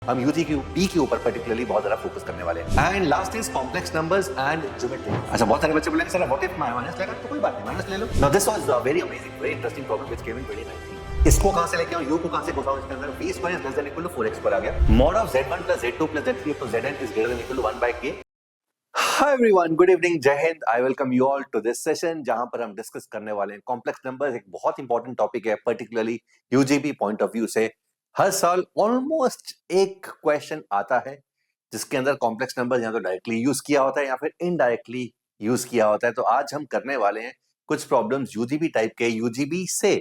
हम यूजी की पी के ऊपर पर्टिकुलरली बहुत ज्यादा फोकस करने वाले हैं। And last is complex numbers and geometry. अच्छा, बहुत सारे बच्चे बोलेंगे सर व्हाट इफ माइनस लगा, तो कोई बात नहीं, माइनस ले लो। Now this was very amazing, very interesting problem which came in 2019। इसको कहां से लेके आऊं, यू को कहां से घुसाऊं इसके अंदर? b square is less than equal to 4x पर आ गया। Mod of z1 plus z2 plus z3 तो zn is greater than equal to 1 by k। Hi everyone, good evening, जय Hind. I welcome you all to this session जहां पर हम discuss करने वाले हैं कॉम्प्लेक्स नंबर्स। एक बहुत इंपॉर्टेंट टॉपिक है, पर्टिकुलरली यूजीबी पॉइंट ऑफ व्यू से। हर साल ऑलमोस्ट एक क्वेश्चन आता है जिसके अंदर कॉम्प्लेक्स नंबर या तो डायरेक्टली यूज किया होता है या फिर इनडायरेक्टली यूज किया होता है। तो आज हम करने वाले हैं कुछ प्रॉब्लम्स यूजीबी टाइप के, यूजीबी से,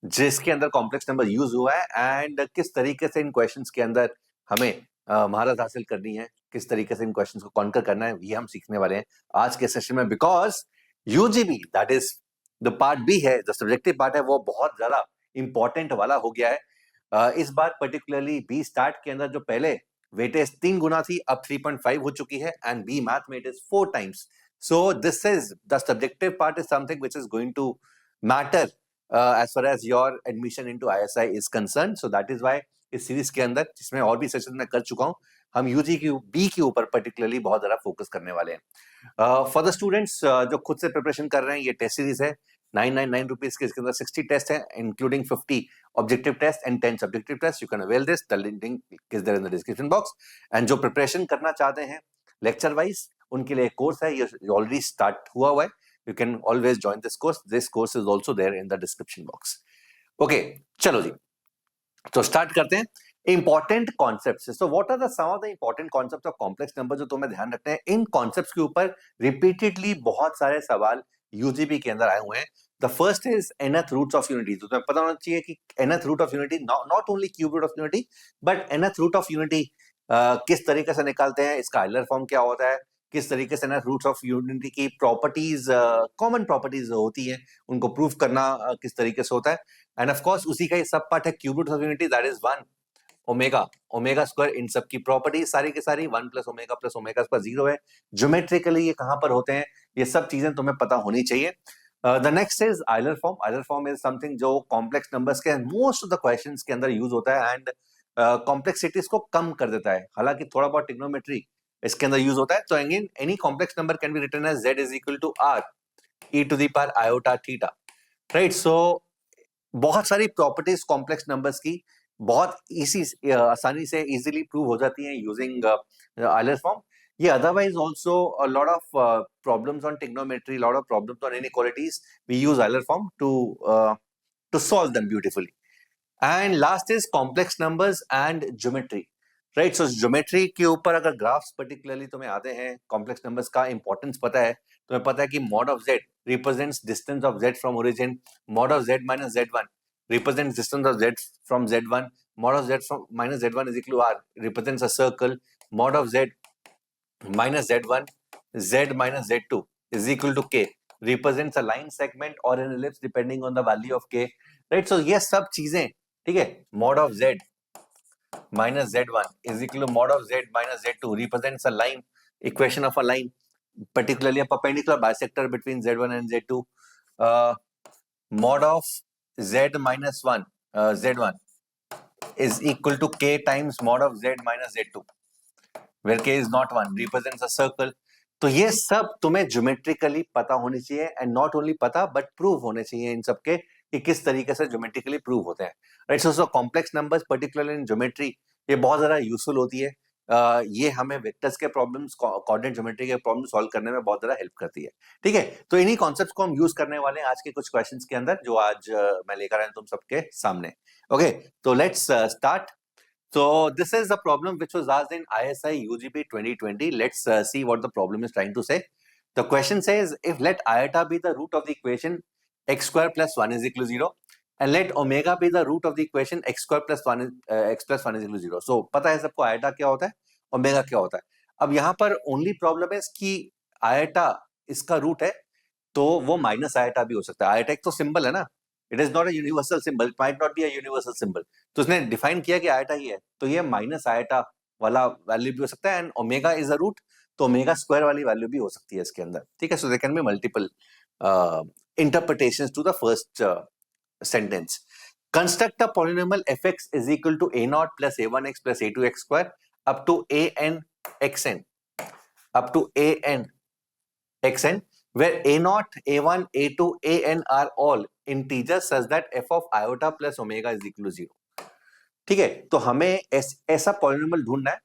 जिसके अंदर कॉम्प्लेक्स नंबर यूज हुआ है एंड किस तरीके से इन क्वेश्चंस के अंदर हमें महारत हासिल करनी है, किस तरीके से इन क्वेश्चंस को कॉन्कर करना है, ये हम सीखने वाले हैं आज के सेशन में। Because UGB that is the part B है, जो सब्जेक्टिव पार्ट है, वो बहुत ज्यादा इंपॉर्टेंट वाला हो गया है। इस बार पर्टिकुलरली बी स्टार्ट के अंदर जो पहले वेटेज 3 गुना थी, अब 3.5 हो चुकी है एंड बी मैथ में it is 4 times. So this is the subjective part is something which is going to matter as far as your admission into ISI is concerned. So that is why इस series के अंदर, जिसमें और भी session में कर चुका हूं, हम यूजी की बी के ऊपर पर्टिकुलरली बहुत ज्यादा फोकस करने वाले हैं। फॉर द स्टूडेंट्स जो खुद से प्रिपरेशन कर रहे हैं, ये टेस्ट सीरीज है 999 रुपीज के। इसके अंदर 60 टेस्ट है including 50 objective test and 10 subjective test. You can avail this, the link is there in the description box. And जो प्रिपरेशन करना चाहते हैं लेक्चर वाइज, उनके लिए कोर्स है, ये ऑलरेडी स्टार्ट हुआ है। You can always join this course. This course is also there in the description box. Okay, चलो जी, तो स्टार्ट करते हैं। Important concepts. So what are the some of the important concepts of complex number जो तुम्हें ध्यान रखते हैं? इन concepts के ऊपर रिपीटेडली बहुत सारे सवाल यूजीबी के अंदर आए हुए हैं। The first is nth roots of unity. तो तुम्हें पता होना चाहिए कि nth root of unity, not only cube root of unity but nth root of unity किस तरीके से निकालते हैं, इसका आइलर फॉर्म क्या होता है, किस तरीके से nth रूट्स ऑफ यूनिटी की प्रॉपर्टीज, कॉमन प्रॉपर्टीज होती है, उनको प्रूव करना किस तरीके से होता है। एंड ऑफ कोर्स उसी का ही सब पार्ट है cube root of unity, that is 1 omega, omega square. इन सब की प्रॉपर्टीज सारी की सारी 1 प्लस ओमेगा स्क्वायर 0 है। ज्योमेट्रिकली ये कहां पर होते हैं, ये सब चीजें तुम्हें पता होनी चाहिए। The next is Euler form. Euler form is something जो कॉम्प्लेक्स नंबर्स के मोस्ट ऑफ द क्वेश्चंस के अंदर यूज होता है एंड कॉम्प्लेक्सिटीज को कम कर देता है। हालांकि थोड़ा बहुत ट्रिग्नोमेट्री इसके अंदर यूज होता है। तो again any complex number can be written as z is equal to r e to the power iota theta, right. So बहुत सारी प्रॉपर्टीज कॉम्प्लेक्स नंबर्स की बहुत आसानी से इजीली प्रूव हो जाती हैं यूजिंग आइलर फॉर्म। ये otherwise also a lot of problems on trigonometry, lot of problems on inequalities, we use Euler form to solve them beautifully. And last is complex numbers and geometry, right. So geometry के ऊपर अगर graphs particularly तुम्हें आते हैं, complex numbers का importance पता है, तुम्हें पता है कि mod of z represents distance of z from origin, mod of z minus z1 represents distance of z from z1, mod of z from minus z1 is equal to r represents a circle, mod of z minus z1 z minus z2 is equal to k represents a line segment or an ellipse depending on the value of k, right। So ये सब चीजें ठीक है। mod of z minus z1 is equal to mod of z minus z2 represents a line, equation of a line, particularly a perpendicular bisector between z1 and z2. Mod of z minus 1 z1 is equal to k times mod of z minus z2 where k is not 1 represents a circle. तो ये सब तुम्हें geometrically पता होनी चाहिए and not only पता but prove होने चाहिए इन सब के कि किस तरीके से ज्योमेट्रिकली प्रूव होते हैं, right. So complex numbers particularly in geometry ये बहुत ज्यादा यूजफुल होती है। ये हमें वेक्टर्स के प्रॉब्लम्स, कोऑर्डिनेट ज्योमेट्री के प्रॉब्लम सॉल्व करने में बहुत ज्यादा हेल्प करती है, ठीक है। तो इन्हीं कॉन्सेप्ट्स को हम यूज करने वाले हैं आज के कुछ क्वेश्चंस के अंदर, जो आज मैं लेकर आया तुम सबके सामने। ओके, तो let's start. So this is a problem which was asked in ISI UGP 2020. Let's see what the problem is trying to say. The question says, if let iota be the root of the equation x square plus 1 is equal to 0 and let omega be the root of the equation x square plus 1 x plus 1 is equal to 0. So पता है सबको iota क्या होता है, omega क्या होता है। अब यहाँ पर ओनली प्रॉब्लम है कि iota इसका रूट है तो वो माइनस आयटा भी हो सकता है। आयटा एक तो सिंबल है ना, it is not a universal symbol, it might not be a universal symbol. तो उसने डिफाइन किया कि आयटा ही है, तो ये माइनस आयटा वाला वैल्यू भी हो सकता है and omega is a root, तो ओमेगा स्क्वायर वाली वैल्यू भी हो सकती है इसके अंदर, ठीक है। So there can be multiple interpretations to the first sentence. Construct a polynomial fx is equal to a naught plus a1x plus a2x square up to a n xn, up to a n xn, where a naught, a1, a2, an are all integers such that f of iota plus omega is equal to 0. ठीक है, तो हमें ऐसा polynomial ढूंढना है.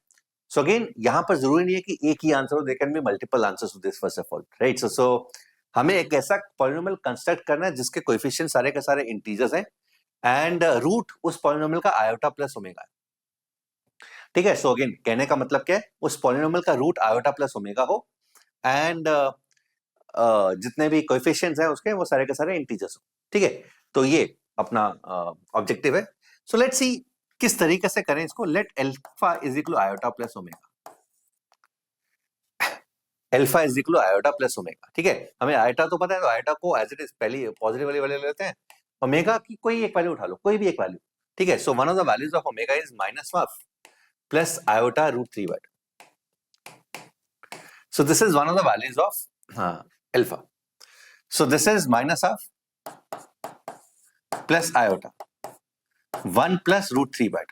So again यहां पर जरूरी नहीं है कि एक ही आंसर हो, they can be multiple answers to this first of all, right. So हमें एक ऐसा पॉलिनोमियल कंस्ट्रक्ट करना है जिसके कोएफिशिएंट सारे के सारे इंटीजर्स हैं एंड रूट उस पॉलिनोमियल का आयोटा प्लस ओमेगा है. ठीक है, सो अगेन कहने का मतलब क्या है, उस पॉलिनोमियल का रूट आयोटा प्लस ओमेगा हो एंड जितने भी कोएफिशिएंट्स हैं उसके वो सारे के सारे इंटीजर्स हो. ठीक है, तो ये अपना ऑब्जेक्टिव है. सो लेट्स सी किस तरीके से करें इसको. Let alpha is equal to iota plus omega. Alpha is equal to iota plus omega. ठीक है, हमें आयोटा तो पता है, तो आयोटा को एज इट इज पहली पॉजिटिव वाली वैल्यू लेते हैं. ओमेगा की कोई एक वैल्यू उठा लो, कोई भी एक वैल्यू. ठीक है, so one of the values of omega is -1 plus iota √3. So this is one of the values of alpha. So this is -1 plus iota 1 plus √3.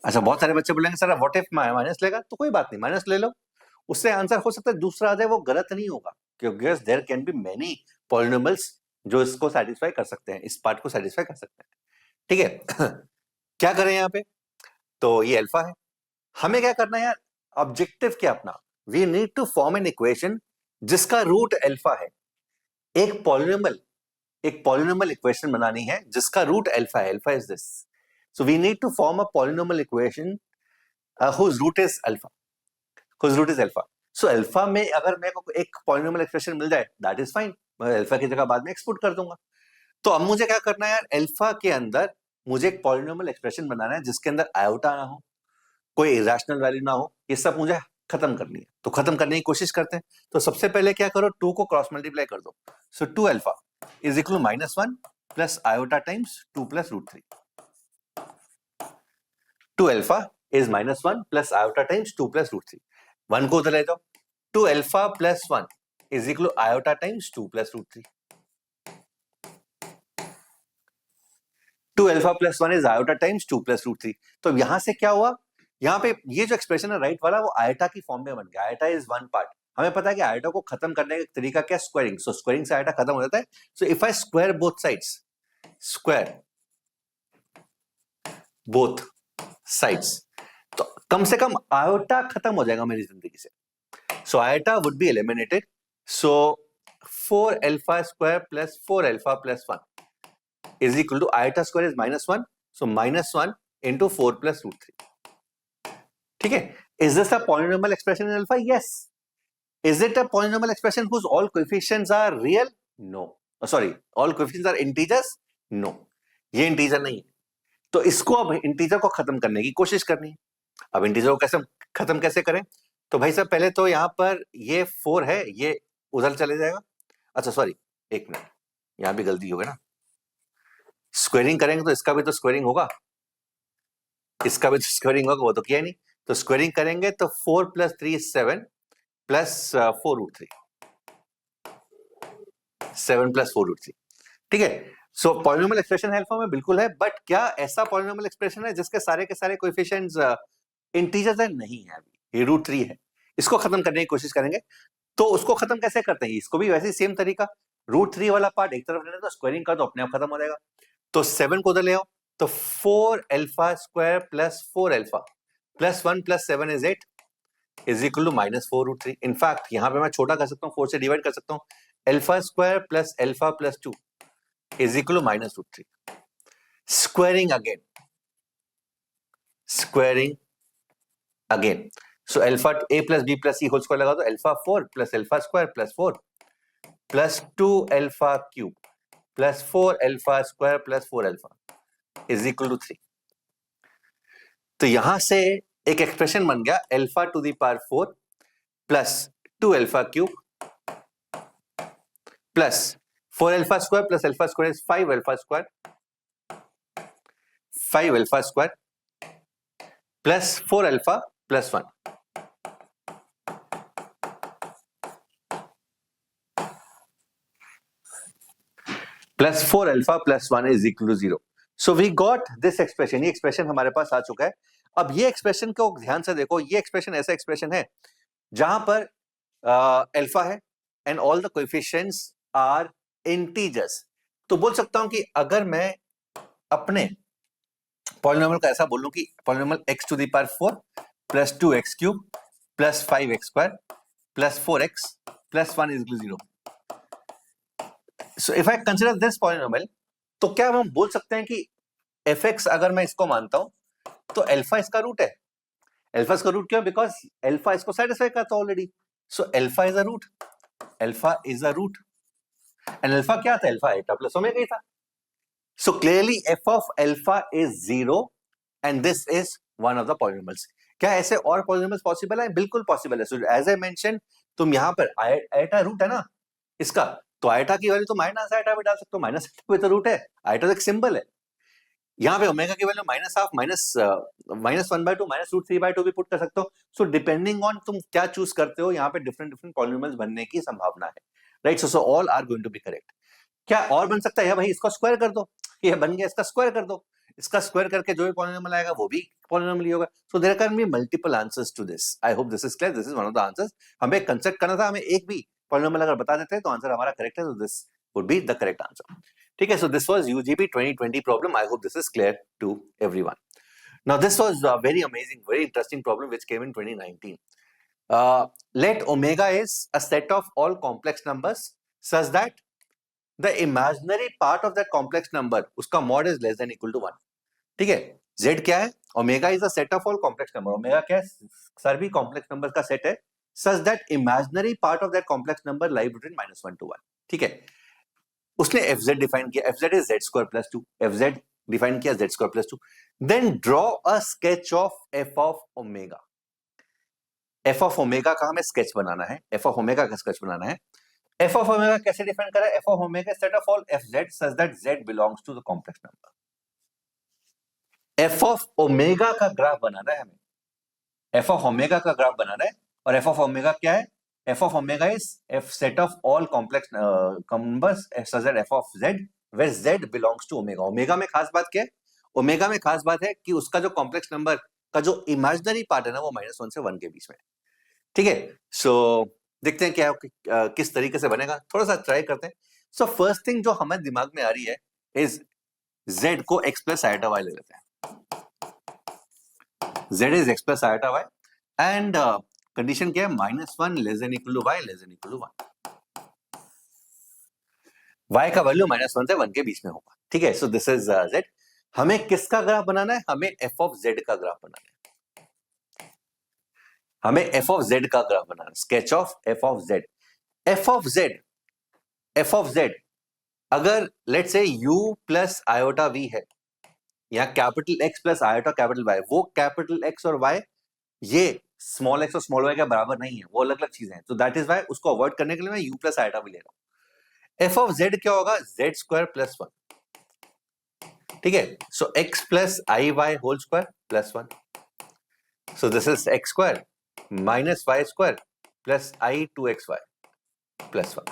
अच्छा, बहुत सारे बच्चे बोलेंगे सर व्हाट इफ माइनस लेगा, तो कोई बात नहीं, माइनस ले लो. उससे आंसर हो सकता है दूसरा आ जाए, वो गलत नहीं होगा, क्योंकि there can be many polynomials जो इसको सेटिस्फाई कर सकते हैं, इस पार्ट को सेटिस्फाई कर सकते हैं. ठीक है. क्या करें यहाँ पे, तो ये अल्फा है. हमें क्या करना है यार, ऑब्जेक्टिव क्या अपना, we need to form an equation जिसका रूट अल्फा है. एक पॉलिनोमियल इक्वेशन बनानी है जिसका रूट अल्फा है. Alpha is this. So we need to form a polynomial equation whose root is alpha. सो अल्फा में अगर मेरे को एक पॉलिनोमियल एक्सप्रेशन मिल जाए, दैट इज फाइन, मैं अल्फा की जगह बाद में एक्सपोर्ट कर दूंगा. तो अब मुझे क्या करना है यार, अल्फा के अंदर मुझे एक पॉलिनोमियल एक्सप्रेशन बनाना है जिसके अंदर आयोटा ना हो, कोई इरेशनल वैल्यू ना हो, ये सब मुझे खत्म करनी है. तो खत्म करने की कोशिश करते हैं. तो सबसे पहले क्या करो, 2 को क्रॉस मल्टीप्लाई कर दो. So 2 alpha is equal to -1 plus iota times 2 plus √3. 2 alpha is -1 plus iota times 2 plus √3. 1 को उधर ले जाओ. 2 alpha plus 1 is equal to iota times 2 plus √3. 2 alpha plus 1 is iota times 2 plus √3. तो यहां से क्या हुआ, यहाँ पे ये जो एक्सप्रेशन है राइट वाला, वो आयटा की फॉर्म में बन गया. Eta is one part. हमें पता है कि आयटा को खत्म करने का तरीका क्या, स्क्वायरिंग. सो स्क्वायरिंग से आयटा खत्म हो जाता है. सो if I square both sides, तो कम से कम आयोटा खत्म हो जाएगा मेरी जिंदगी से. So iota would be eliminated. So 4 alpha square plus 4 alpha plus 1 is equal to iota square is -1, so -1 into 4 plus √3. ठीक है. Is this a polynomial expression in alpha? Yes. Is it a polynomial expression whose all coefficients are real? No. Oh, sorry, all coefficients are integers? No. ये integer नहीं है. तो इसको अब integer को खत्म करने की कोशिश करनी है. अब इंटीजर को कैसे खत्म कैसे करें, तो भाई साहब पहले तो यहां पर ये 4 है, ये उधर चले जाएगा. अच्छा सॉरी, एक मिनट, यहां भी गलती हो गई ना. स्क्वायरिंग करेंगे तो इसका भी तो स्क्वायरिंग होगा, इसका भी तो स्क्वायरिंग होगा, वो तो किया नहीं. तो स्क्वायरिंग करेंगे तो 4 प्लस 3 इज 7 प्लस 4 √3. 7 प्लस 4 √3. ठीक है. सो पॉलिनोमियल एक्सप्रेशन अल्फा में बिल्कुल है, बट क्या ऐसा पॉलिनोमियल एक्सप्रेशन है जिसके सारे के सारे कोएफिशिएंट्स इंटीजर्स है? नहीं है, अभी ये √3 है. इसको खत्म करने की कोशिश करेंगे. तो उसको खत्म कैसे करते हैं, इसको भी वैसे ही सेम तरीका, √3 वाला पार्ट एक तरफ लेना, तो स्क्वायरिंग कर दो, अपने आप खत्म हो जाएगा. तो 7 को उधर ले आओ, तो 4 alpha square plus 4 alpha plus 1 plus 7 is 8 is equal to -4 √3. In fact यहां पे मैं छोटा कर सकता हूं, 4 से डिवाइड कर सकता हूं. Alpha square plus alpha plus 2 is equal to -√3. Squaring again. So alpha a plus b plus c whole square लगा दो. Alpha 4 plus alpha square plus 4 plus 2 alpha cube plus 4 alpha square plus 4 alpha is equal to 3. तो यहां से एक expression बन गया, alpha to the power 4 plus 2 alpha cube plus 4 alpha square plus alpha square is 5 alpha square, 5 alpha square plus 4 alpha plus 1. Plus 4 alpha plus 1 is equal to 0. So we got this expression, ये expression हमारे पास आ चुका है। अब ये expression को ध्यान से देखो, ये एक्सप्रेशन ऐसा एक्सप्रेशन है जहां पर अल्फा है and all the coefficients are integers. तो बोल सकता हूं कि अगर मैं अपने पॉलिनोमियल का ऐसा बोलूं कि polynomial x to the power 4 plus 2x cube plus 5x square plus 4x plus 1 is 0। So if I consider this polynomial, तो क्या हम बोल सकते हैं कि fx अगर मैं इसको मानता हूं तो अल्फा इसका रूट है। अल्फा इसका रूट क्यों? बिकॉज अल्फा इसको सेटिस्फाई करता है already. So alpha is a root, alpha is a root and alpha क्या था? अल्फा एटा प्लस ओमेगा ही था। So clearly f of alpha is 0 and this is one of the polynomials. क्या ऐसे और पॉलिनोमियल्स पॉसिबल है? बिल्कुल possible है। सो एज आई मेंशन, तुम यहां पर आयटा रूट है ना इसका, तो आयटा की वैल्यू तो माइनस आयटा भी डाल सकते हो। माइनस आयटा भी तो रूट है, आयटा तो एक सिंबल है। यहाँ पे ओमेगा की value minus half minus 1/2 minus root 3/2 भी पुट कर सकते हो। सो डिपेंडिंग ऑन तुम क्या चूज करते हो, यहाँ पे डिफरेंट डिफरेंट पॉलिनोमियल्स बनने की संभावना है, right? So all are going to be correct. क्या और बन सकता है? भाई इसको स्क्वायर कर दो, ये बन गया, इसका स्क्वायर कर दो। इसका स्क्वायर करके जो भी पॉलिनोमियल आएगा वो भी पॉलिनोमियल ही होगा। So there can be multiple answers to this. I hope this is clear. This is one of the answers. हमें कंसेप्ट करना था, हमें एक भी पॉलिनोमियल अगर बता देते हैं तो आंसर हमारा करेक्ट है, तो this would be the correct answer. ठीक है, so this was UGB 2020 problem. I hope this is clear to everyone. Now this was a very amazing, very interesting problem which came in 2019. Let omega is a set of all complex numbers such that the imaginary part of that complex number, उसका mod is less than equal to 1. ठीक है, z क्या है? Omega is a set of all complex number. Omega क्या है? सभी complex number का set है such that imaginary part of that complex number lie between -1 to 1. ठीक है, उसने fz डिफाइन किया, fz is z square plus 2, fz define किया z square plus 2. Then draw a sketch of f of omega. f of omega का हमें sketch बनाना है, f of omega का sketch बनाना है। f of omega कैसे define करा है? f of omega set of all fz such that z belongs to the complex number. f of omega का graph बनाना है हमें, f of omega का ग्राफ बनाना है। और f of omega क्या है? f of omega is f set of all complex numbers such that f of z where z belongs to omega. omega में खास बात क्या है? omega में खास बात है कि उसका जो कॉम्प्लेक्स नंबर का जो इमेजिनरी पार्ट है ना, वो -1 से 1 के बीच में। ठीक है, सो देखते हैं क्या किस तरीके से बनेगा, थोड़ा सा ट्राई करते हैं। सो फर्स्ट थिंग जो हमारे दिमाग में आ रही है इज z को x प्लस आइटा y ले लेते हैं। z is x plus iota y and condition क्या है? -1 less than equal to y less than equal to 1। y का वैल्यू -1 से 1 के बीच में होगा। ठीक है, सो दिस इज z। हमें किसका ग्राफ बनाना है? हमें f ऑफ z का ग्राफ बनाना है। हमें f ऑफ z का ग्राफ बनाना है, sketch of f of z। f of z अगर लेट से u प्लस आयोटा v है, या capital X plus iota capital Y, वो कैपिटल X और Y ये स्मॉल x और स्मॉल y के बराबर नहीं है, वो अलग अलग चीजें हैं। तो दैट इज वाई उसको अवॉइड करने के लिए मैं u प्लस आयोटा भी ले रहा हूं। f ऑफ z क्या होगा? z square plus 1। ठीक है, so x plus i y whole square plus 1। So this is x square minus y square plus i 2xy plus 1।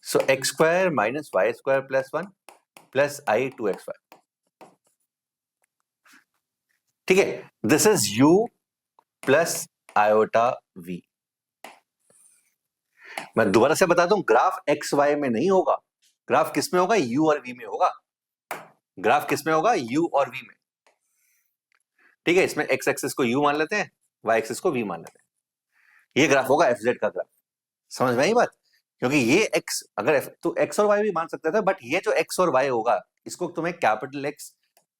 So x square minus y square plus 1 plus i 2xy। ठीक है, this is u plus iota v। मैं दोबारा से बता दूं, graph x Y में नहीं होगा, ग्राफ किस में होगा? u और v में होगा। ग्राफ किस में होगा? u और v में। ठीक है, इसमें x एक्सिस को u मान लेते हैं, y एक्सिस को v मान लेते हैं। ये ग्राफ होगा fz का ग्राफ। समझ में आई बात? क्योंकि ये x अगर तो x और y भी मान सकते थे, बट ये जो x और y होगा इसको तुम्हें कैपिटल X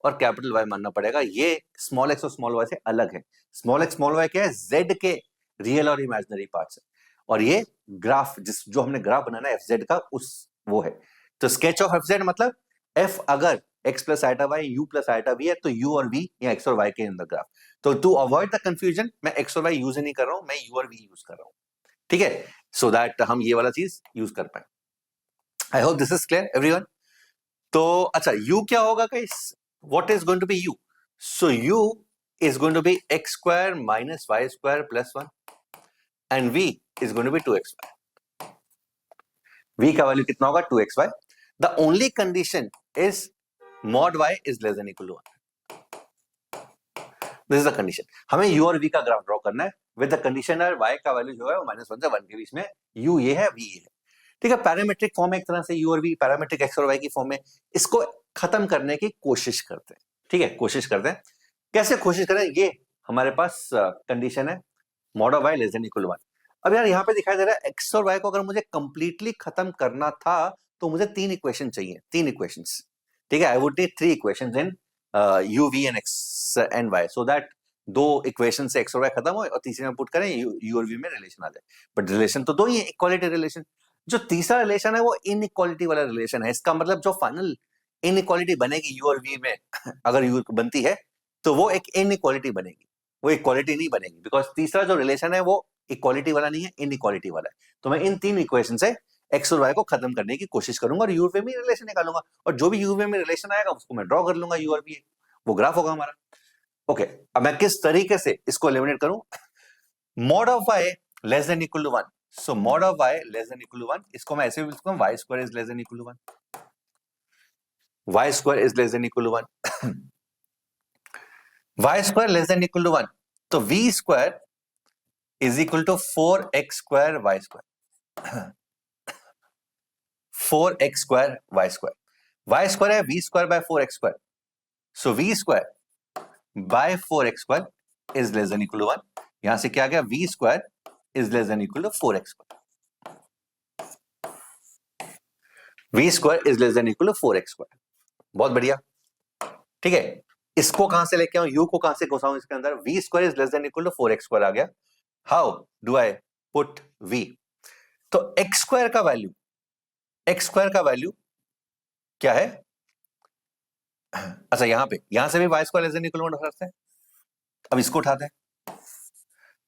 और कैपिटल Y मानना पड़ेगा। ये स्मॉल x और स्मॉल y से अलग है। स्मॉल x स्मॉल y क्या है? z के रियल और इमेजिनरी पार्ट्स है। और ये ग्राफ जो हमने ग्राफ बनाना है fz का, उस वो है। तो स्केच ऑफ fz मतलब f अगर x plus iota y u plus iota v है, तो u और v या x और y के अंदर ग्राफ। तो टू अवॉइड द कंफ्यूजन मैं x और y यूज नहीं कर रहा हूं, मैं u और v यूज कर रहा हूं। ठीक है, सो दैट हम ये वाला चीज यूज कर पाए। I hope this is clear everyone. तो अच्छा, u क्या होगा guys? What is going to be u? So u is going to be x square minus y square plus 1 and v is going to be 2xy. v का value कितना होगा? 2xy. The only condition is mod y is less than equal to 1। This is the condition. हमें u और v का graph draw करना है with the condition y का value जो है वो -1 से 1 के बीच में, u ये है, v ये है। ठीक है, पैरामीट्रिक फॉर्म है एक तरह से u और v, पैरामीट्रिक x और y की फॉर्म में। इसको खत्म करने की कोशिश करते हैं। ठीक है, कोशिश करते हैं। कैसे कोशिश करें? ये हमारे पास कंडीशन है mod of y less than equal to 1। अब यार यहाँ पे दिखाई दे रहा है x और y को अगर मुझे कंप्लीटली खत्म करना था तो मुझे 3 इक्वेशन चाहिए, 3 इक्वेशंस। ठीक है, I would need 3 equations in u v and x and y so that 2 equation से x और y खत्म हो और तीसरे में पुट करें u और v में रिलेशन आ जाए। बट रिलेशन तो 2 ही है, इक्वालिटी रिलेशन। जो तीसरा रिलेशन है वो इनइक्वालिटी वाला रिलेशन है। इसका मतलब जो फाइनल इनइक्वालिटी बनेगी u और v में अगर u बनती है तो वो एक इनइक्वालिटी बनेगी, वो इक्वालिटी नहीं बनेगी, बिकॉज तीसरा जो रिलेशन है वो इक्वालिटी वाला नहीं है, इनइक्वालिटी वाला है। तो मैं इन 3 इक्वेशन से x और y को खत्म करने की कोशिश करूंगा और u और v में रिलेशन निकालूंगा, और जो भी u और v में रिलेशन आएगा उसको मैं ड्रॉ कर लूंगा, u और v, वो ग्राफ होगा हमारा। ओके, अब मैं किस तरीके से इसको एलिमिनेट करूं? Mod of y less than equal to 1। So mod of y less than equal to 1, इसको मैं ऐसे भी लिखता हूं, y square is less than equal to 1, y square is less than equal to 1, y square less than equal to 1। तो v square is equal to 4x square y square, 4x square y square. y square है v square by 4x square, so v square by 4x square is less than equal to 1। यहां से क्या आ गया? v square is less than equal to 4x square, v square is less than equal to 4x square. बहुत बढ़िया। ठीक है, इसको कहां से लेके आऊं, u को कहां से घुसाऊं इसके अंदर? v square is less than equal to 4x square आ गया। How do I put v? तो x स्क्वायर का वैल्यू, x स्क्वायर का वैल्यू क्या है? अच्छा, यहां से भी y square less than equal to 1 हो सकता है। अब इसको उठाते हैं,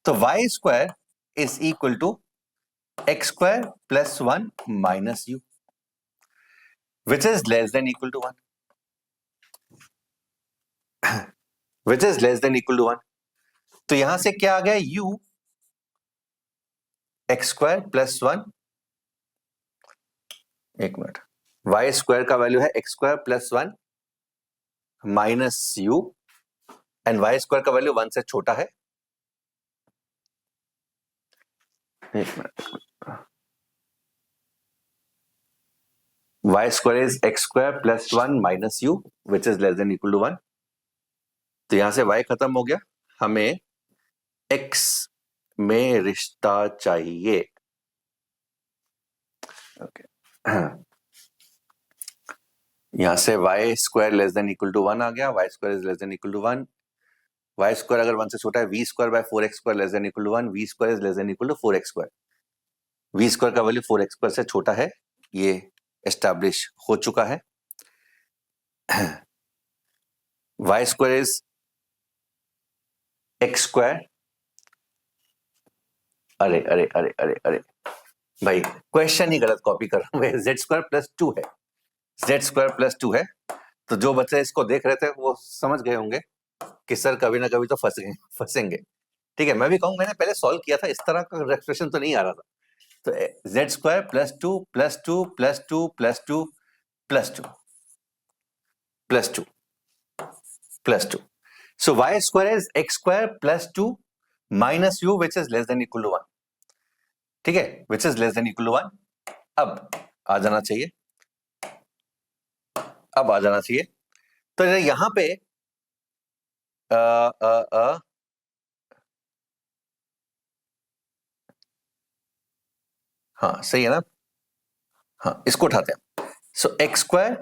तो y square is equal to x square plus 1 minus u, which is less than equal to 1, which is less than equal to 1। तो यहां से क्या आ गया? u x स्क्वायर प्लस 1, एक मिनट, y स्क्वायर का वैल्यू है x square plus 1 minus u, and y square का वैल्यू 1 से छोटा है। एक minute, y square is x square plus 1 minus u, which is less than equal to 1। तो यहां से y खत्म हो गया, हमें x में रिश्ता चाहिए। ओके, यहां से y square less than equal to 1 आ गया, y square is less than equal to 1, y square अगर 1 से छोटा है, v square by 4x square less than equal to 1, v square is less than equal to 4x square, v square का value 4x square से छोटा है, ये establish हो चुका है। y square is x square, अरे अरे अरे अरे अरे भाई, क्वेश्चन ही गलत कॉपी कर रहा हूं। z स्क्वायर प्लस 2 है, z स्क्वायर प्लस 2 है। तो जो बच्चे इसको देख रहे थे वो समझ गए होंगे कि सर कभी ना कभी तो फंसेंगे। ठीक है, मैं भी कहूँ, मैंने पहले सॉल्व किया था, इस तरह का एक्सप्रेशन तो नहीं आ रहा था। तो z square plus 2 plus 2 plus 2 plus 2 plus 2 plus 2 plus 2, so y square is x square plus 2 minus u, which is less than equal to 1। ठीक है, which is less than equal to 1। अब आ जाना चाहिए, अब आ जाना चाहिए। तो यहां पे हाँ सही है ना, हाँ इसको उठाते हैं। So X square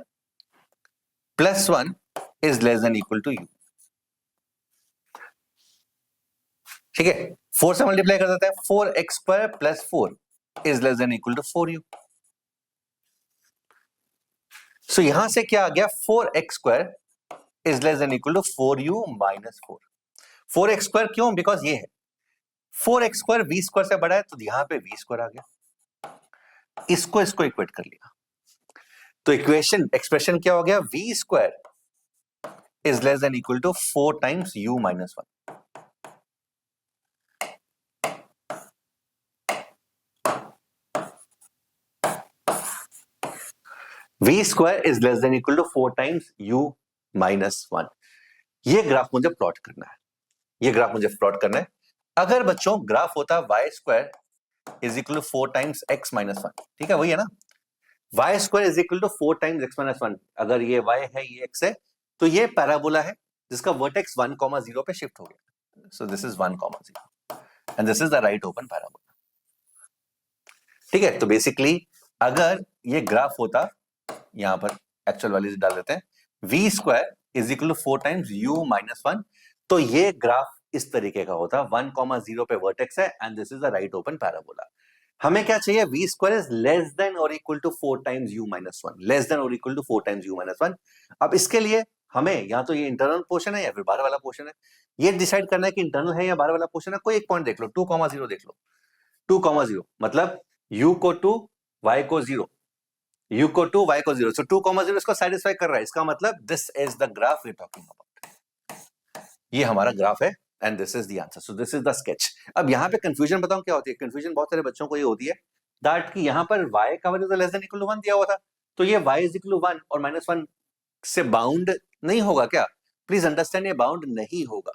plus 1 is less than equal to U. ठीक है, 4 से मल्टीप्लाई कर देते हैं, 4x square plus 4 is less than equal to 4u। So यहां से क्या आ गया? 4x square is less than equal to 4u minus 4। 4x square क्यों? बिकॉज ये है 4x स्क्वायर v स्क्वायर से बड़ा है, तो यहां पे v स्क्वायर आ गया, इसको इक्वेट कर लिया। तो इक्वेशन एक्सप्रेशन क्या हो गया? v square is less than equal to 4 times u minus 1। v square is less than equal to 4 times u minus 1। ये ग्राफ मुझे प्लॉट करना है, ये ग्राफ मुझे प्लॉट करना है। अगर बच्चों ग्राफ होता y square is equal to 4 times x minus 1, ठीक है वही है ना, y square is equal to 4 times x minus 1, अगर ये y है ये x है, तो ये पैराबोला है जिसका वर्टेक्स 1,0 पे शिफ्ट हो गया। सो this is 1,0 and this is the right open parabola. ठीक है, तो बेसिकली अगर ये ग्राफ होता, यहां पर एक्चुअल वैल्यूज डाल देते हैं, v square is equal to 4 times u minus 1, तो ये ग्राफ इस तरीके का होता, 1,0 पे वर्टेक्स है and this is the right open parabola. हमें क्या चाहिए, v square is less than और equal to 4 times u minus 1, less than और equal to 4 times u minus 1। अब इसके लिए हमें या तो ये इंटरनल पोर्शन है या फिर बाहर वाला पोर्शन है, ये डिसाइड करना है कि इंटरनल है या बाहर वाला पोर्शन है। कोई एक पॉइंट देख लो, 2,0 देख लो, 2,0 मतलब u को 2 y को 0, u को 2 y को 0, सो 2,0 इसको सेटिस्फाई कर रहा है, इसका मतलब this is the graph we talking about, ये हमारा ग्राफ है and this is the answer, so this is the sketch. अब यहाँ पे कंफ्यूजन बताऊं क्या होती है, कंफ्यूजन बहुत सारे बच्चों को ये होती है दैट कि यहाँ पर y का वैल्यू तो लेस देन इक्वल टू 1 दिया हुआ था, तो ये y इज इक्वल टू 1 और माइनस 1 से बाउंड नहीं होगा क्या? प्लीज अंडरस्टैंड, ये बाउंड नहीं होगा,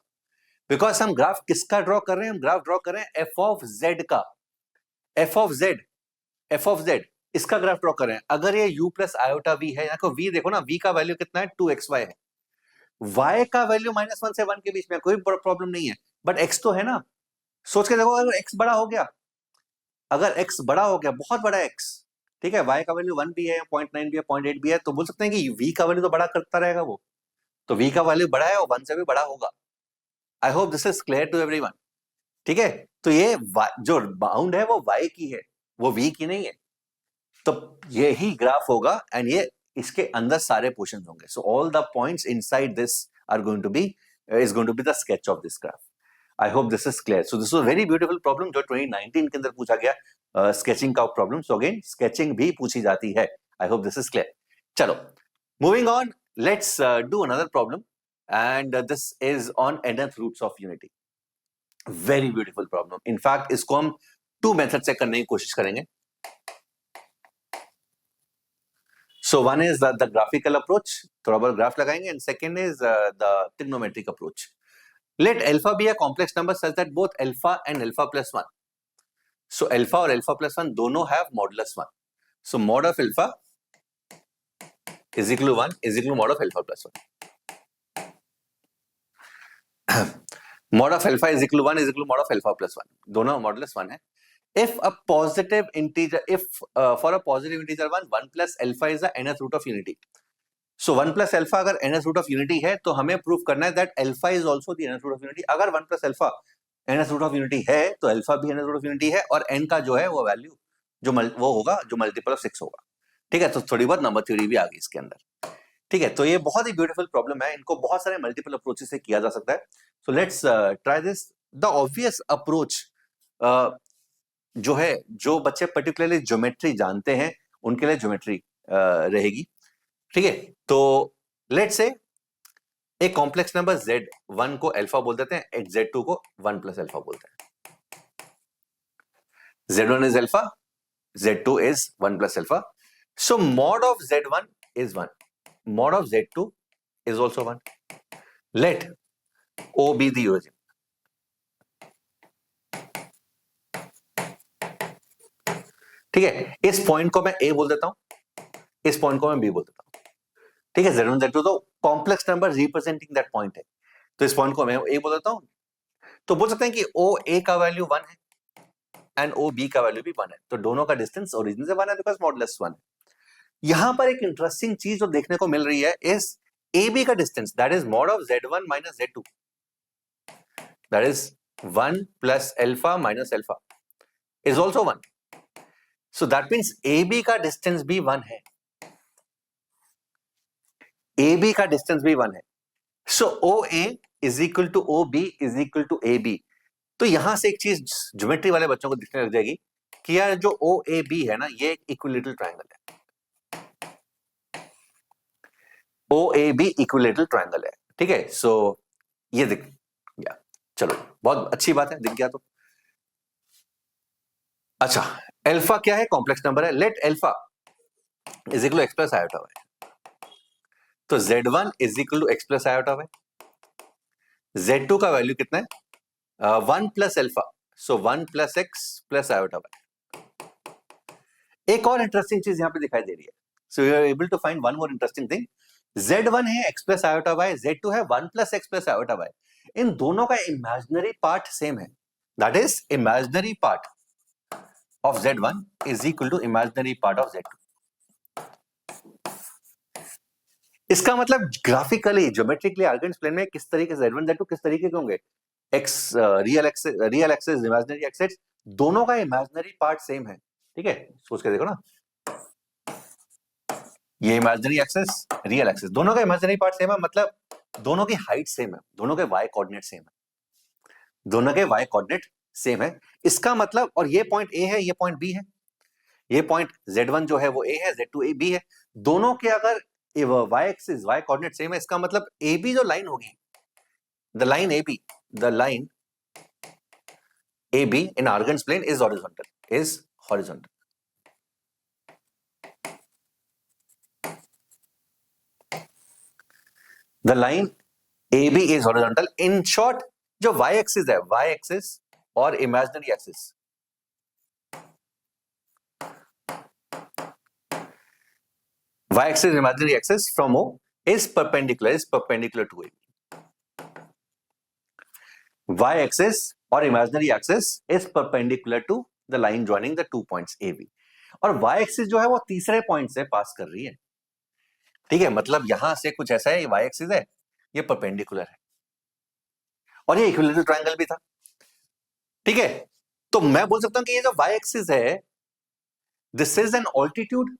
बिकॉज हम ग्राफ किसका ड्रॉ कर रहे हैं, हम ग्राफ ड्रॉ कर रहे हैं f ऑफ z का, f ऑफ z इसका ग्राफ ड्रॉ कर रहे हैं। अगर ये u प्लस आयोटा v है, यहाँ को v देखो ना, v का वैल्यू कितना है, 2xy है, y का वैल्यू -1 से 1 के बीच में, कोई प्रॉब्लम नहीं है, बट x तो है ना। सोच के देखो, अगर x बड़ा हो गया, अगर x बड़ा हो गया, बहुत बड़ा x, ठीक है, y का वैल्यू 1 भी है, 0.9 भी है, 0.8 भी है, तो बोल सकते हैं कि v का वैल्यू तो बड़ा करता रहेगा वो, तो v का वैल्यू बड़ा है और 1 से भी बड़ा होगा। I hope this is clear to everyone. ठीक है, तो ये जो बाउंड है वो y की है, वो v की नहीं है, तो ये ही ग्राफ होगा एंड ये इसके अंदर सारे पोर्शन होंगे। So all the points inside this are going to be the sketch of this graph. I hope this is clear. So this was very beautiful problem जो 2019 के अंदर पूछा गया, स्केचिंग का प्रॉब्लम। सो अगेन स्केचिंग भी पूछी जाती है। I hope this is clear. चलो moving on, let's do another problem and this is on nth roots of unity. Very beautiful problem, in fact इसको हम 2 मेथड से करने की कोशिश करेंगे। So one is the graphical approach, थोड़ा बहुत ग्राफ लगाएंगे, and second is the trigonometric approach. Let alpha be a complex number such that both alpha and alpha plus 1. So alpha और alpha plus 1 दोनों have modulus 1. So mod of alpha is equal to 1 is equal to mod of alpha plus 1. Mod of alpha is equal to 1 is equal to mod of alpha plus 1. दोनों modulus 1 है. If a positive integer, for a positive integer 1 plus alpha is the nth root of unity. So 1 plus alpha अगर nth root of unity है, तो हमें prove करना है that alpha is also the nth root of unity. अगर 1 plus alpha nth root of unity है, तो alpha भी nth root of unity है, और n का जो है वो वैल्यू वो होगा जो मल्टीपल ऑफ 6 होगा। ठीक है, तो थोड़ी बहुत नंबर थ्योरी भी आ गई इसके अंदर। ठीक है, तो ये बहुत ही ब्यूटीफुल प्रॉब्लम है, इनको बहुत सारे मल्टीपल अप्रोचेस से किया जा सकता है। So let's try this. The obvious approach जो है, जो बच्चे पर्टिकुलरली ज्योमेट्री जानते हैं उनके लिए ज्योमेट्री रहेगी। ठीक है, तो लेट्स से एक कॉम्प्लेक्स नंबर z1 को अल्फा बोल देते हैं, एक z2 को 1 प्लस अल्फा बोलते हैं। z1 is alpha, z2 is 1 plus alpha. So mod of z1 is 1, mod of z2 is also 1। Let O be the origin। ठीक है, इस पॉइंट को मैं A बोल देता हूं, इस पॉइंट को मैं B बोल देता हूं। ठीक है, Z1 Z2 तो complex number representing that point है, तो इस पॉइंट को मैं A बोल देता हूं। तो बोल सकते हैं कि OA का वैल्यू 1 है एंड OB का वैल्यू भी 1 है, तो दोनों का डिस्टेंस ओरिजिन से 1 है बिकॉज मॉडुलस 1 है। यहां पर एक इंटरेस्टिंग चीज जो देखने को मिल रही है इस AB का distance, that is mod of Z1 minus Z2, that is 1 plus alpha minus alpha is also 1। So that means AB का डिस्टेंस भी 1 है, AB का डिस्टेंस भी 1 है। So OA is equal to OB is equal to AB। तो यहां से एक चीज ज्योमेट्री वाले बच्चों को दिखने लग जाएगी कि यार जो OAB है ना, ये एक इक्विलेटरल ट्रायंगल है, OAB इक्विलेटरल ट्रायंगल है। ठीक है, सो ये दिख गया, चलो बहुत अच्छी बात है, दिख गया तो। अच्छा, अल्फा क्या है, कॉम्प्लेक्स नंबर है। Let alpha is equal to x plus iota y. तो Z1 is equal to x plus iota Y. Z2 का वैल्यू कितना है? 1 प्लस alpha, so 1 plus x plus iota y. एक और इंटरेस्टिंग चीज यहां पे दिखाई दे रही है, so you are able to find one more interesting thing. Z1 है X plus iota Y, Z2 है 1 plus x plus iota Y. इन दोनों का इमेजिनरी पार्ट सेम है, that is imaginary part of Z1 is equal to imaginary part of Z2। इसका मतलब graphically geometrically आर्गेन्स plane में किस तरीके से Z1 Z2 किस तरीके के होंगे, x real axis imaginary axis, दोनों का इमेजिनरी पार्ट सेम है। ठीक है, सोच के देखो ना, ये इमेजिनरी एक्सिस रियल एक्सिस दोनों का इमेजिनरी पार्ट सेम है, मतलब दोनों की हाइट सेम है, दोनों के वाई कोऑर्डिनेट सेम है, दोनों के वाई कोऑर्डिनेट सेम है। इसका मतलब, और ये पॉइंट ए है, ये पॉइंट बी है, ये पॉइंट Z1 जो है वो ए है, Z2 ए बी है, दोनों के अगर Y axis Y coordinate same है, इसका मतलब ए बी जो लाइन होगी, the line A B, the line A B in Argand's plane is horizontal, is horizontal. The line A B is horizontal. In short, जो Y axis है, Y axis और imaginary axis, y axis imaginary axis from O is perpendicular to AB. Y axis और imaginary axis is perpendicular to the line joining the 2 points AB. और y axis जो है वो तीसरे point से पास कर रही है। ठीक है, मतलब यहां से कुछ ऐसा है, ये y axis है, ये परपेंडिकुलर है, और ये इक्विलेटरल ट्रायंगल भी था। ठीक है, तो मैं बोल सकता हूं कि ये जो y axis है, this is an altitude,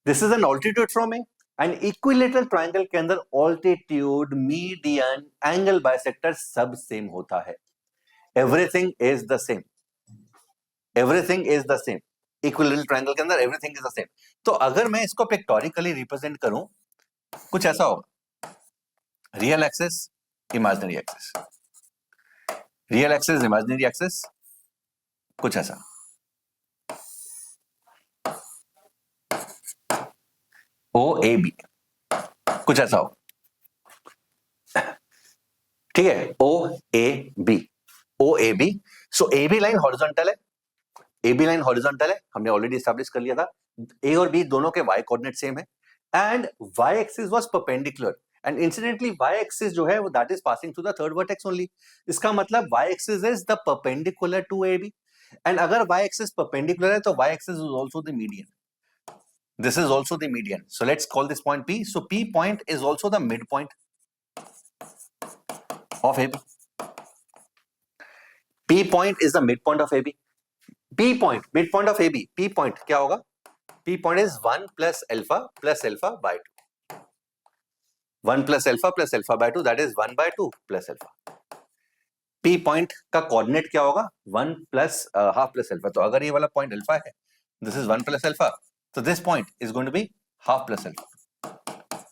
this is an altitude from A, and equilateral triangle के अंदर ऑल्टीट्यूड, मीडियन, एंगल बाइसेक्टर सब सेम होता है। Everything is the same, everything is the same, equilateral triangle के अंदर एवरीथिंग इज द सेम। तो अगर मैं इसको पिक्टोरिकली रिप्रेजेंट करूं, कुछ ऐसा होगा, real axis imaginary axis, real axis imaginary axis, कुछ ऐसा, ओ ए बी, कुछ ऐसा हो। ठीक है, O A B, O A B, so A B line horizontal है, ए बी लाइन हॉरिजॉन्टल है, हमने ऑलरेडी एस्टैब्लिश कर लिया था। ए और बी दोनों के वाई कोऑर्डिनेट सेम है, and y axis was perpendicular, and incidentally y axis जो है वो that is passing through the third vertex only. इसका मतलब y axis is the perpendicular to A B, and अगर वाई एक्सिस परपेंडिकुलर है तो y axis is also the median, this is also the median, so let's call this point P. So P point is also the midpoint of AB. P point is the midpoint of AB. P point, midpoint of AB, P point क्या होगा? P point is 1 plus alpha by 2, 1 plus alpha by 2, that is 1 by 2 plus alpha. P point का coordinate क्या होगा? 1 plus half plus alpha. तो अगर ये वाला point alpha है, this is 1 plus alpha, so this point is going to be half plus alpha.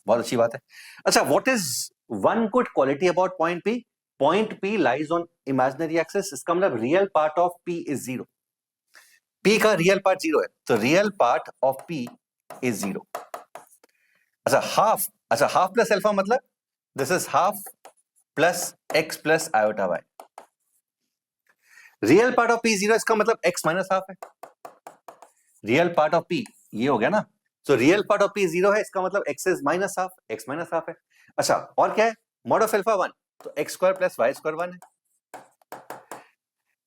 बहुत अच्छी बात है। अच्छा, what is one good quality about point P? Point P lies on imaginary axis, इसका मतलब real part of P is 0. P का real part 0 है, तो real part of P is 0. अच्छा half plus alpha मतलब this is half plus x plus iota y. Real part of P 0, इसका मतलब x minus half है। Real part of P ये हो गया ना, तो रियल पार्ट ऑफ P 0 है, इसका मतलब x is minus half, x minus half है। अच्छा, और क्या है? मॉड ऑफ अल्फा 1, तो x square plus y square 1 है।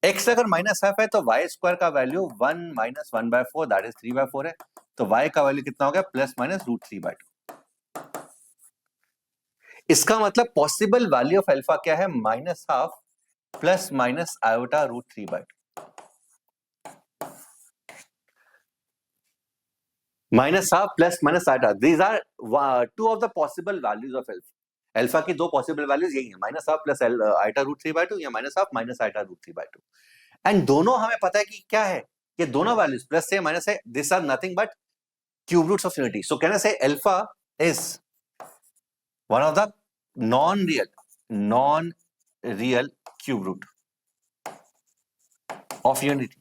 x अगर माइनस हाफ है तो y स्क्वायर का वैल्यू 1 माइनस 1/4, दैट इज 3/4 है, तो y का वैल्यू कितना हो गया? Plus minus √3/2। इसका मतलब पॉसिबल वैल्यू ऑफ अल्फा क्या है? Minus half plus minus iota √3/2। Minus half plus minus iota, these are two of the possible values of alpha. Alpha की दो पॉसिबल वैल्यूज यही है, माइनस हाफ प्लस आयोटा √3/2 या minus half minus iota √3/2। And दोनों हमें पता है कि क्या है, ये दोनों वैल्यूज प्लस से माइनस है, this are nothing but cube roots of unity. So can I say alpha is one of the non real cube root of unity.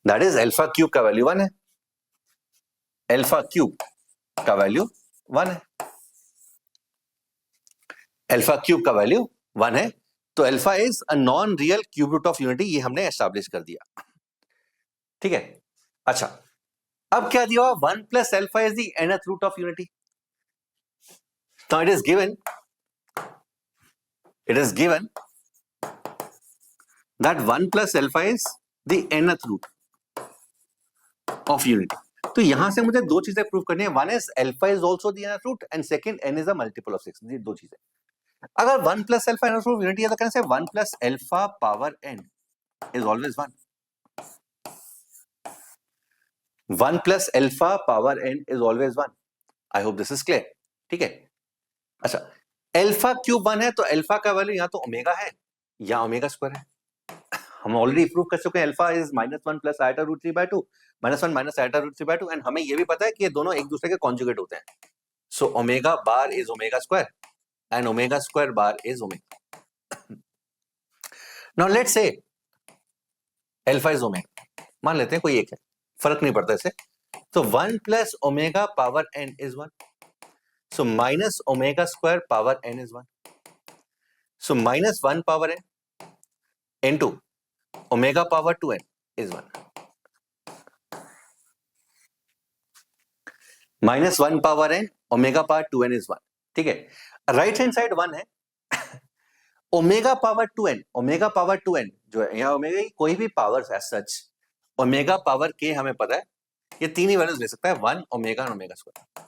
That is alpha cube का वैल्यू 1 है, alpha cube का value 1 है, alpha cube का value 1 है, तो alpha is a non real cube root of unity, ये हमने establish कर दिया, ठीक है। अच्छा, अब क्या दिया, 1 plus alpha is the nth root of unity. Now it is given that 1 plus alpha is the nth root of unity। तो यहां से मुझे दो चीजें प्रूव करनी है, one is alpha is also the nth root and second n is a multiple of 6। ये दो चीजें, अगर 1 plus alpha nth root of unity है तो कहने से 1 plus alpha power n is always 1, 1 plus alpha power n is always 1। I hope this is clear, ठीक है। अच्छा, अल्फा क्यूब 1 है तो अल्फा का वैल्यू या तो ओमेगा है या ओमेगा स्क्वायर है। हम ऑलरेडी प्रूव कर चुके हैं alpha is -1 plus iota root 3/2, -1 minus iota root 3/2, and हमें ये भी पता है कि ये दोनों एक दूसरे के कॉन्जुगेट होते हैं। So omega bar is omega square and omega square bar is omega. Now let's say alpha is omega, मान लेते हैं कोई एक है, फर्क नहीं पड़ता इससे। तो 1 plus omega power n is 1, so minus omega square power n is 1, so -1 power n into omega power 2n is 1, -1 power n omega power 2n is 1, ठीक है। राइट हैंड साइड 1 है, omega power 2n, omega power 2n जो है यहाँ omega की कोई भी powers as such, omega power k हमें पता है, ये तीन ही वैल्यूज ले सकता है, 1 omega and omega square.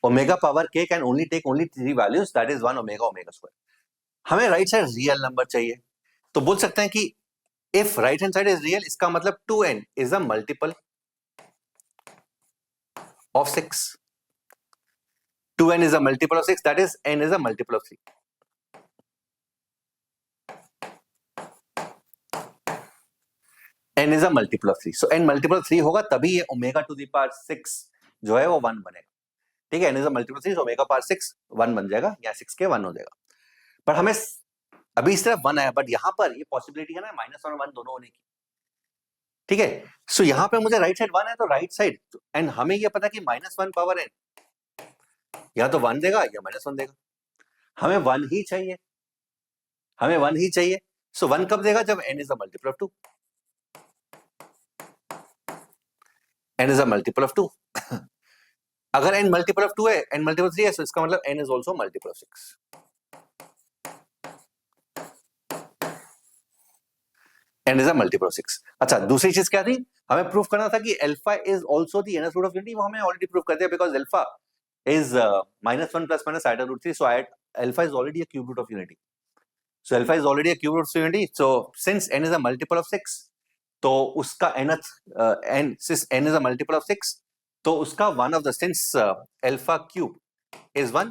Omega power k can only take only three values, that is 1 omega omega square. हमें राइट साइड रियल नंबर चाहिए, तो बोल सकते हैं कि if right hand side is real, इसका मतलब 2n इज a multiple of 6, 2n is a multiple of 6, that is n is a multiple of 3। n is a multiple of 3, so n multiple of 3 होगा तभी ये omega two the power 6 जो है वो 1 बनेगा, ठीक है। n is a multiple of 3, so omega power 6 1 बन जाएगा, या 6 के 1 हो जाएगा। पर हमें अभी इस तरफ 1 आया, बट यहां पर ये पॉसिबिलिटी है ना -1 और 1 दोनों होने की, ठीक है। सो यहां पे मुझे राइट साइड 1 है, तो राइट साइड, एंड हमें ये पता कि -1 पावर n या तो 1 देगा या -1 देगा, हमें 1 ही चाहिए, हमें 1 ही चाहिए। सो 1 कब देगा, जब n is a multiple of 2, n is a multiple of 2। अगर n मल्टीपल ऑफ 2 है, n मल्टीपल ऑफ 3 है, तो इसका मतलब n is also multiple of 6। n is a multiple of 6। अच्छा, दूसरी चीज क्या थी, हमें प्रूफ करना था कि alpha is also the nth root of unity, वो हमें ऑलरेडी प्रूफ कर दिया, because alpha is -1 plus minus iota root 3, so alpha is already a cube root of unity, so alpha is already a cube root of unity, so since n is a multiple of 6, तो उसका nth n, since n is a multiple of 6, तो उसका one of the, since alpha cube is 1,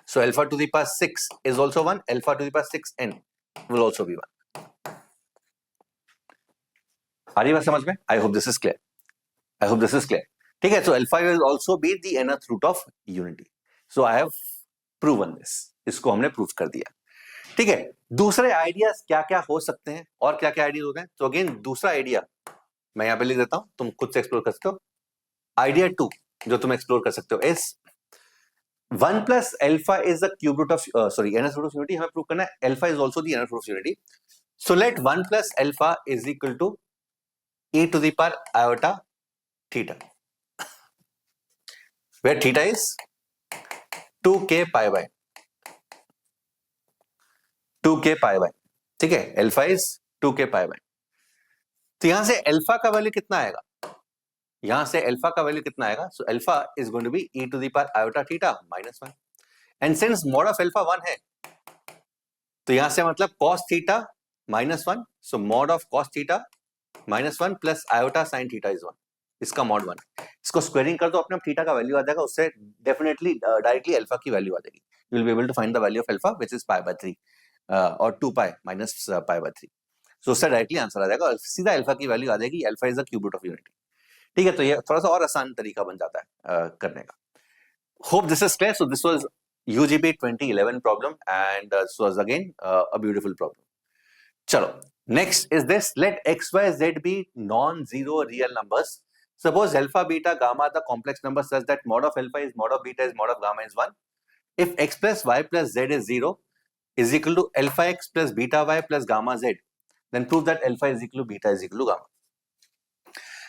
so alpha to the power 6 is also 1, alpha to the power 6n will also be 1। आ रही बात समझ में? I hope this is clear, I hope this is clear, ठीक है। So alpha will also be the nth root of unity, so I have proven this, इसको हमने prove कर दिया, ठीक है। दूसरे आइडियाज क्या क्या हो सकते हैं और क्या क्या आइडियाज होते हैं, तो अगेन दूसरा आइडिया मैं यहां पे लिख देता हूं, तुम खुद से एक्सप्लोर कर सकते हो। आइडिया 2 जो तुम एक्सप्लोर कर सकते हो is 1 plus alpha is the cube root of, sorry nth root of unity, हमें प्रूव करना है alpha is also the nth root of unity. So let 1 plus alpha is equal to e to the power iota theta, where theta is 2k pi by 2k pi by, ठीक है। Alpha is 2k pi by, तो यहां से alpha का value कितना आएगा, यहां से अल्फा का वैल्यू कितना आएगा, so alpha is going to be e to the power iota theta -1, and since mod of alpha 1 है, तो यहां से मतलब cos theta -1, so mod of cos theta -1 plus iota sin theta इज 1, इसका मॉड 1। इसको स्क्वायरिंग कर दो, अपने थीटा का वैल्यू आ जाएगा, उससे डेफिनेटली डायरेक्टली अल्फा की वैल्यू आ जाएगी, you will be able to find the value of alpha which is π/3 और 2π माइनस π/3, सो उससे डायरेक्टली आंसर आ जाएगा, सीधा अल्फा की वैल्यू आ जाएगी, alpha is the cube root of unity, ठीक है। तो ये थोड़ा सा और आसान तरीका बन जाता है करने का। Hope this is clear. So this was UGB 2011 problem and this was again a beautiful problem. चलो Next is this: let x, y, z be non-zero real numbers. Suppose alpha, beta, gamma are the complex numbers such that mod of alpha is mod of beta is mod of gamma is 1. If x plus y plus z is 0 is equal to alpha x plus beta y plus gamma z, then prove that alpha is equal to beta is equal to gamma.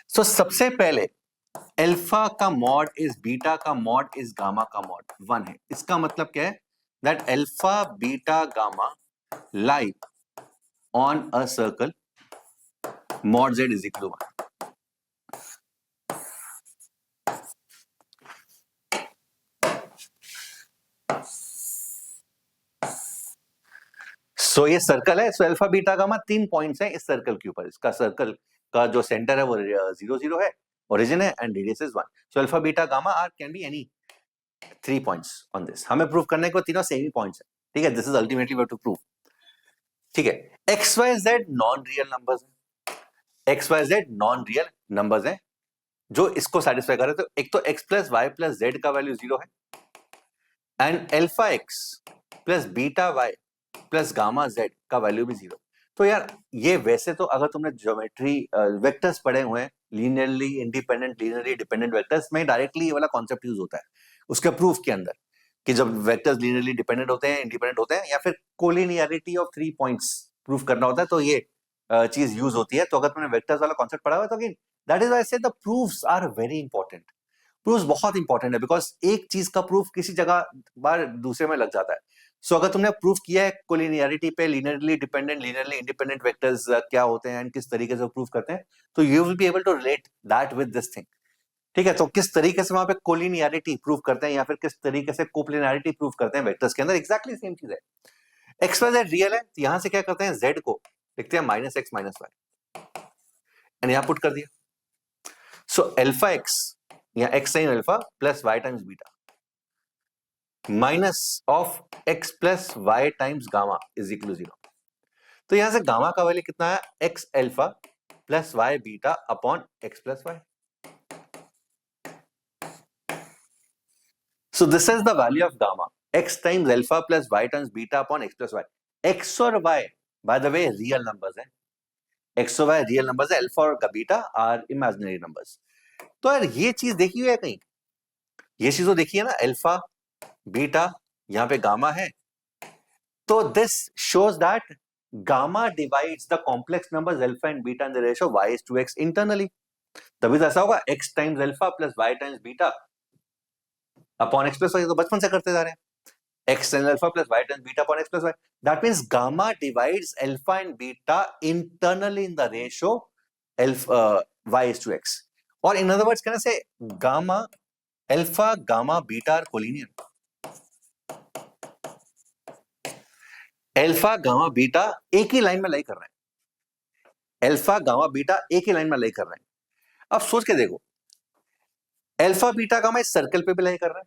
So सबसे पहले alpha का mod is beta का mod is gamma का mod 1 है. इसका मतलब क्या है? That alpha beta gamma lie on a circle mod z is equal to 1. सो ये सर्कल है. So alpha beta gamma 3 points हैं इस सर्कल के ऊपर. इसका सर्कल का जो सेंटर है वो 0 0 है, ओरिजिन है, and radius is 1. So alpha beta gamma are can be any 3 points on this. हमें प्रूव करने को तीनों सेम ही पॉइंट्स है. ठीक है, this is ultimately what to prove. ठीक है, X Y Z non real numbers हैं. X Y Z non real numbers हैं जो इसको सेटिस्फाई कर रहे. तो एक तो X plus Y plus Z का वैल्यू 0 है, and alpha x plus beta y plus gamma z का वैल्यू भी 0. तो यार ये वैसे तो अगर तुमने ज्योमेट्री वेक्टर्स पढ़े हुए हैं, linearly independent linearly dependent vectors में डायरेक्टली ये वाला कॉन्सेप्ट यूज होता है उसके प्रूफ के अंदर, कि जब वेक्टर्स लीनियरली डिपेंडेंट होते हैं, इंडिपेंडेंट होते हैं, या फिर कोलिनियरिटी ऑफ 3 पॉइंट्स प्रूफ करना होता है, तो ये चीज यूज होती है. तो अगर तुमने वेक्टर्स वाला कॉन्सेप्ट पढ़ा हुआ है तो again that is why I say the proofs are very important. Proofs बहुत इंपॉर्टेंट है बिकॉज एक चीज का प्रूफ किसी जगह बार दूसरे में लग जाता है. सो अगर तुमने प्रूफ किया है कोलिनियरिटी पे, linearly dependent linearly independent vectors क्या होते हैं एंड किस तरीके से प्रूफ करते हैं, तो you will be able to relate that with this thing. ठीक है, तो किस तरीके से वहां पे कोलिनियरिटी प्रूफ करते हैं या फिर किस तरीके से कोप्लिनरिटी प्रूफ करते हैं वेक्टर्स के अंदर, एग्जैक्टली सेम चीज है. एक्स वाई जेड रियल है, तो यहां से क्या करते हैं, जेड को लिखते हैं minus x minus y, and यहां पुट कर दिया. सो अल्फा एक्स या x sine alpha plus y times beta minus of x plus y times gamma is equal to 0. तो यहां से गामा का वैल्यू कितना है, x alpha plus y beta upon x plus y. So this is the value of gamma, x times alpha plus y times beta upon x plus y. x और y, by the way, real numbers हैं. x और y real numbers है, alpha और beta are imaginary numbers. तो यार ये चीज देखी हुई है कहीं? ये चीज तो देखी है ना, अल्फा बीटा यहाँ पे गामा है. तो this shows that gamma divides the complex numbers alpha and beta in the ratio y is to x internally. तभी तो ऐसा होगा, x times alpha plus y times beta upon x plus y. तो बचपन से करते जा रहे हैं, x times alpha plus y times beta upon x plus y. That means gamma divides alpha and beta internally in the ratio y is to x. और in other words कहने से gamma alpha gamma beta are collinear. Alpha gamma beta एक ही line में लाई कर रहे हैं. Alpha gamma beta एक ही लाइन में लाई कर रहे हैं. अब सोच के देखो, अल्फा बीटा गामा इस सर्कल पे भी लाई कर रहा है,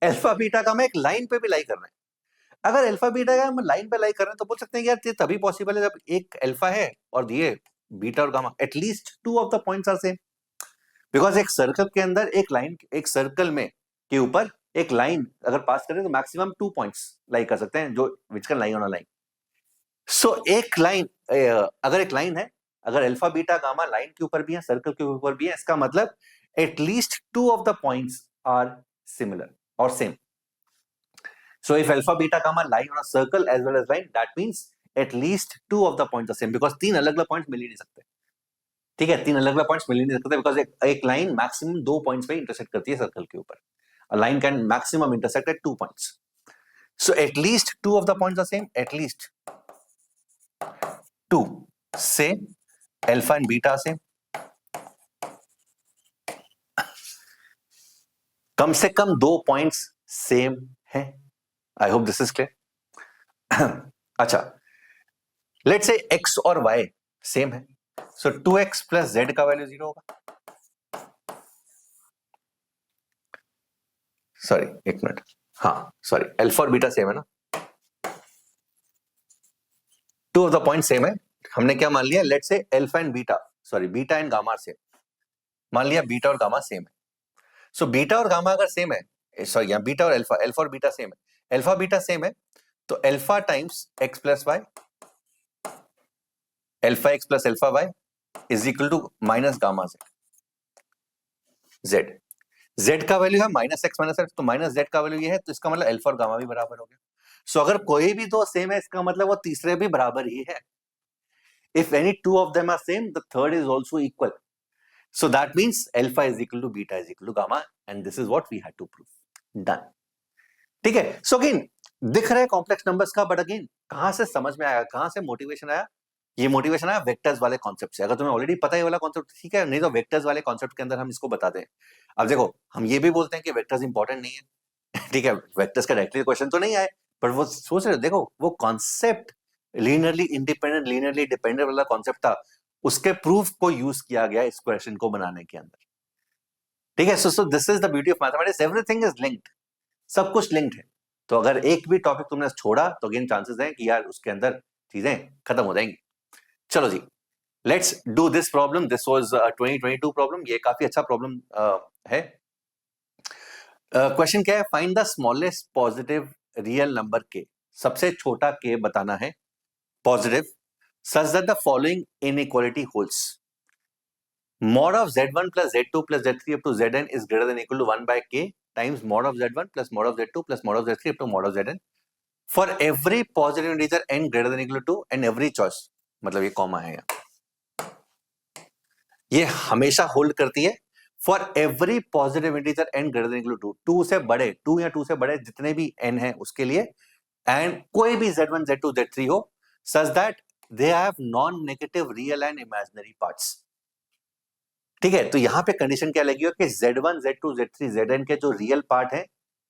अल्फा बीटा गामा एक लाइन पे भी लाई कर रहे हैं. अगर अल्फा बीटा गामा लाइन पे लाई कर रहे हैं तो बोल सकते हैं कि यार ये तभी पॉसिबल है जब एक अल्फा है और ये बीटा और gamma, at least 2 of the points are same. Because एक सर्कल के अंदर एक लाइन, एक सर्कल में के ऊपर एक लाइन अगर पास करें तो मैक्सिमम 2 पॉइंट्स लाई कर सकते हैं, जो which can lie on a line. So एक लाइन, अगर एक लाइन है, अगर अल्फा बीटा गामा लाइन के ऊपर भी है, सर्कल के ऊपर भी है, इसका मतलब at least 2 of the points are similar or same. So if alpha beta gamma lie on a circle as well as line, that means at least 2 of the points are same, because 3 अलग अलग points मिल ही नहीं सकते. ठीक है, 3 अलग अलग points मिल ही नहीं सकते बिकॉज एक लाइन मैक्सिमम 2 पॉइंट्स पे इंटरसेक्ट करती है सर्कल के ऊपर. A line can maximum intersect at 2 points. So at least 2 of the points are same, at least 2 same, alpha and beta are same. कम से कम 2 पॉइंट्स सेम है. I hope this is clear. अच्छा, late से x और y same है, सो 2x plus z का value 0 होगा. Sorry एक minute, हाँ सॉरी, अल्फा और बीटा सेम है ना, 2 ऑफ द पॉइंट सेम है. हमने क्या मान लिया, let say alpha and beta, sorry beta and gamma same, मान लिया बीटा और गामा सेम है. सो बीटा और गामा अगर सेम है, सॉरी यहाँ बीटा और अल्फा, अल्फा और बीटा सेम है, अल्फा बीटा सेम है, तो alpha times x plus y alpha x plus alpha y is equal to minus gamma z. Z का वैल्यू है माइनस एक्स माइनस एक्स, तो minus z का value ये है, तो इसका मतलब अल्फा और गामा भी बराबर हो गया। सो अगर कोई भी दो सेम है, इसका मतलब वो तीसरे भी बराबर ही है। If any two of them are same, the third is also equal. So that means alpha is equal to beta is equal to gamma, and this is what we had to prove. Done. ठीक है। So again दिख रहा है complex numbers का, but again कहां से समझ में आया, कहां से मोटिवेशन आया? ये मोटिवेशन आया वेक्टर्स वाले कॉन्सेप्ट से। अगर तुम्हें ऑलरेडी पता है ये वाला कॉन्सेप्ट, ठीक है, नहीं तो वेक्टर्स वाले कॉन्सेप्ट के अंदर हम इसको बताते हैं। अब देखो, हम ये भी बोलते हैं कि वेक्टर्स इंपॉर्टेंट नहीं है ठीक है, वेक्टर्स का डायरेक्टली क्वेश्चन तो नहीं आए, पर वो सोच रहे हो, देखो वो concept linearly independent linearly dependent वाला कॉन्सेप्ट था, उसके प्रूफ को यूज किया गया इस क्वेश्चन को बनाने के अंदर। ठीक है। So this is the beauty of mathematics, everything is linked, सब कुछ लिंक्ड है। तो अगर एक भी टॉपिक तुमने छोड़ा तो अगेन चांसेस है कि यार उसके अंदर चीजें खत्म हो जाएंगी। चलो जी, let's do this problem. This was 2022 problem, ये काफी अच्छा प्रॉब्लम है। क्वेश्चन क्या है? Find the smallest positive real number K, सबसे छोटा के बताना है positive, such that the following inequality holds. mod of z1 plus z2 plus z3 up to zn is greater than or equal to 1 by k times mod of z1 plus mod of z2 plus mod of z3 up to mod of zn for every positive integer n greater than or equal to 2 and every choice, मतलब ये comma है यहाँ, ये हमेशा hold करती है for every positive integer n greater than equal to 2 से बड़े, 2 या 2 से बड़े जितने भी n है उसके लिए, एंड कोई भी z1 z2 z3 हो, such that they have non negative real and imaginary parts. ठीक है। तो यहां पे कंडीशन क्या लगी हो कि z1 z2 z3 zn के जो रियल पार्ट है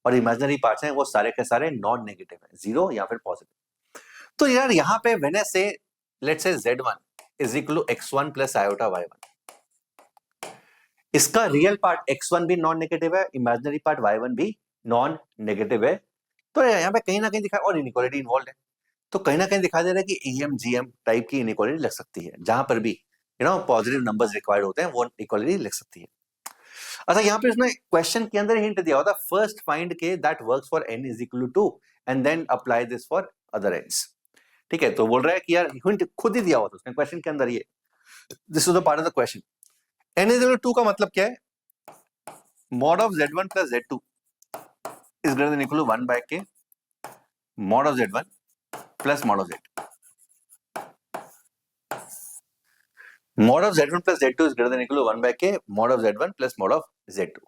और इमेजिनरी पार्ट्स हैं वो सारे के सारे नॉन नेगेटिव है, जीरो या फिर पॉजिटिव। तो यार यहां पे व्हेन आई से let's say z1 is equal to x1 plus iota y1, इसका रियल पार्ट x1 भी नॉन नेगेटिव है, इमेजिनरी पार्ट y1 भी नॉन नेगेटिव है। तो यहाँ पे कहीं ना कहीं दिखा, और इनइक्वालिटी इन्वॉल्व है, तो कहीं ना कहीं दिखाई दे रहा है कि एम जीएम टाइप की इनइक्वालिटी लग सकती है, जहां पर भी पॉजिटिव नंबर्स रिक्वायर्ड होते हैं वो इक्वालिटी लिख सकती है। अच्छा, यहाँ पे उसने क्वेश्चन के अंदर हिंट दिया होता, first find k that works for n is equal to 2 and then apply this for other n's. ठीक है। तो बोल रहा है कि यार हिंट खुद ही दिया हुआ था उसने क्वेश्चन के अंदर, ये this is the part of the question. n is equal to 2 का मतलब क्या है? mod of z1 plus z2 is greater than equal to 1 by k mod of z1 plus mod of z2। mod of z1 plus z2 is greater than equal to 1 by k mod of z1 plus mod of z2,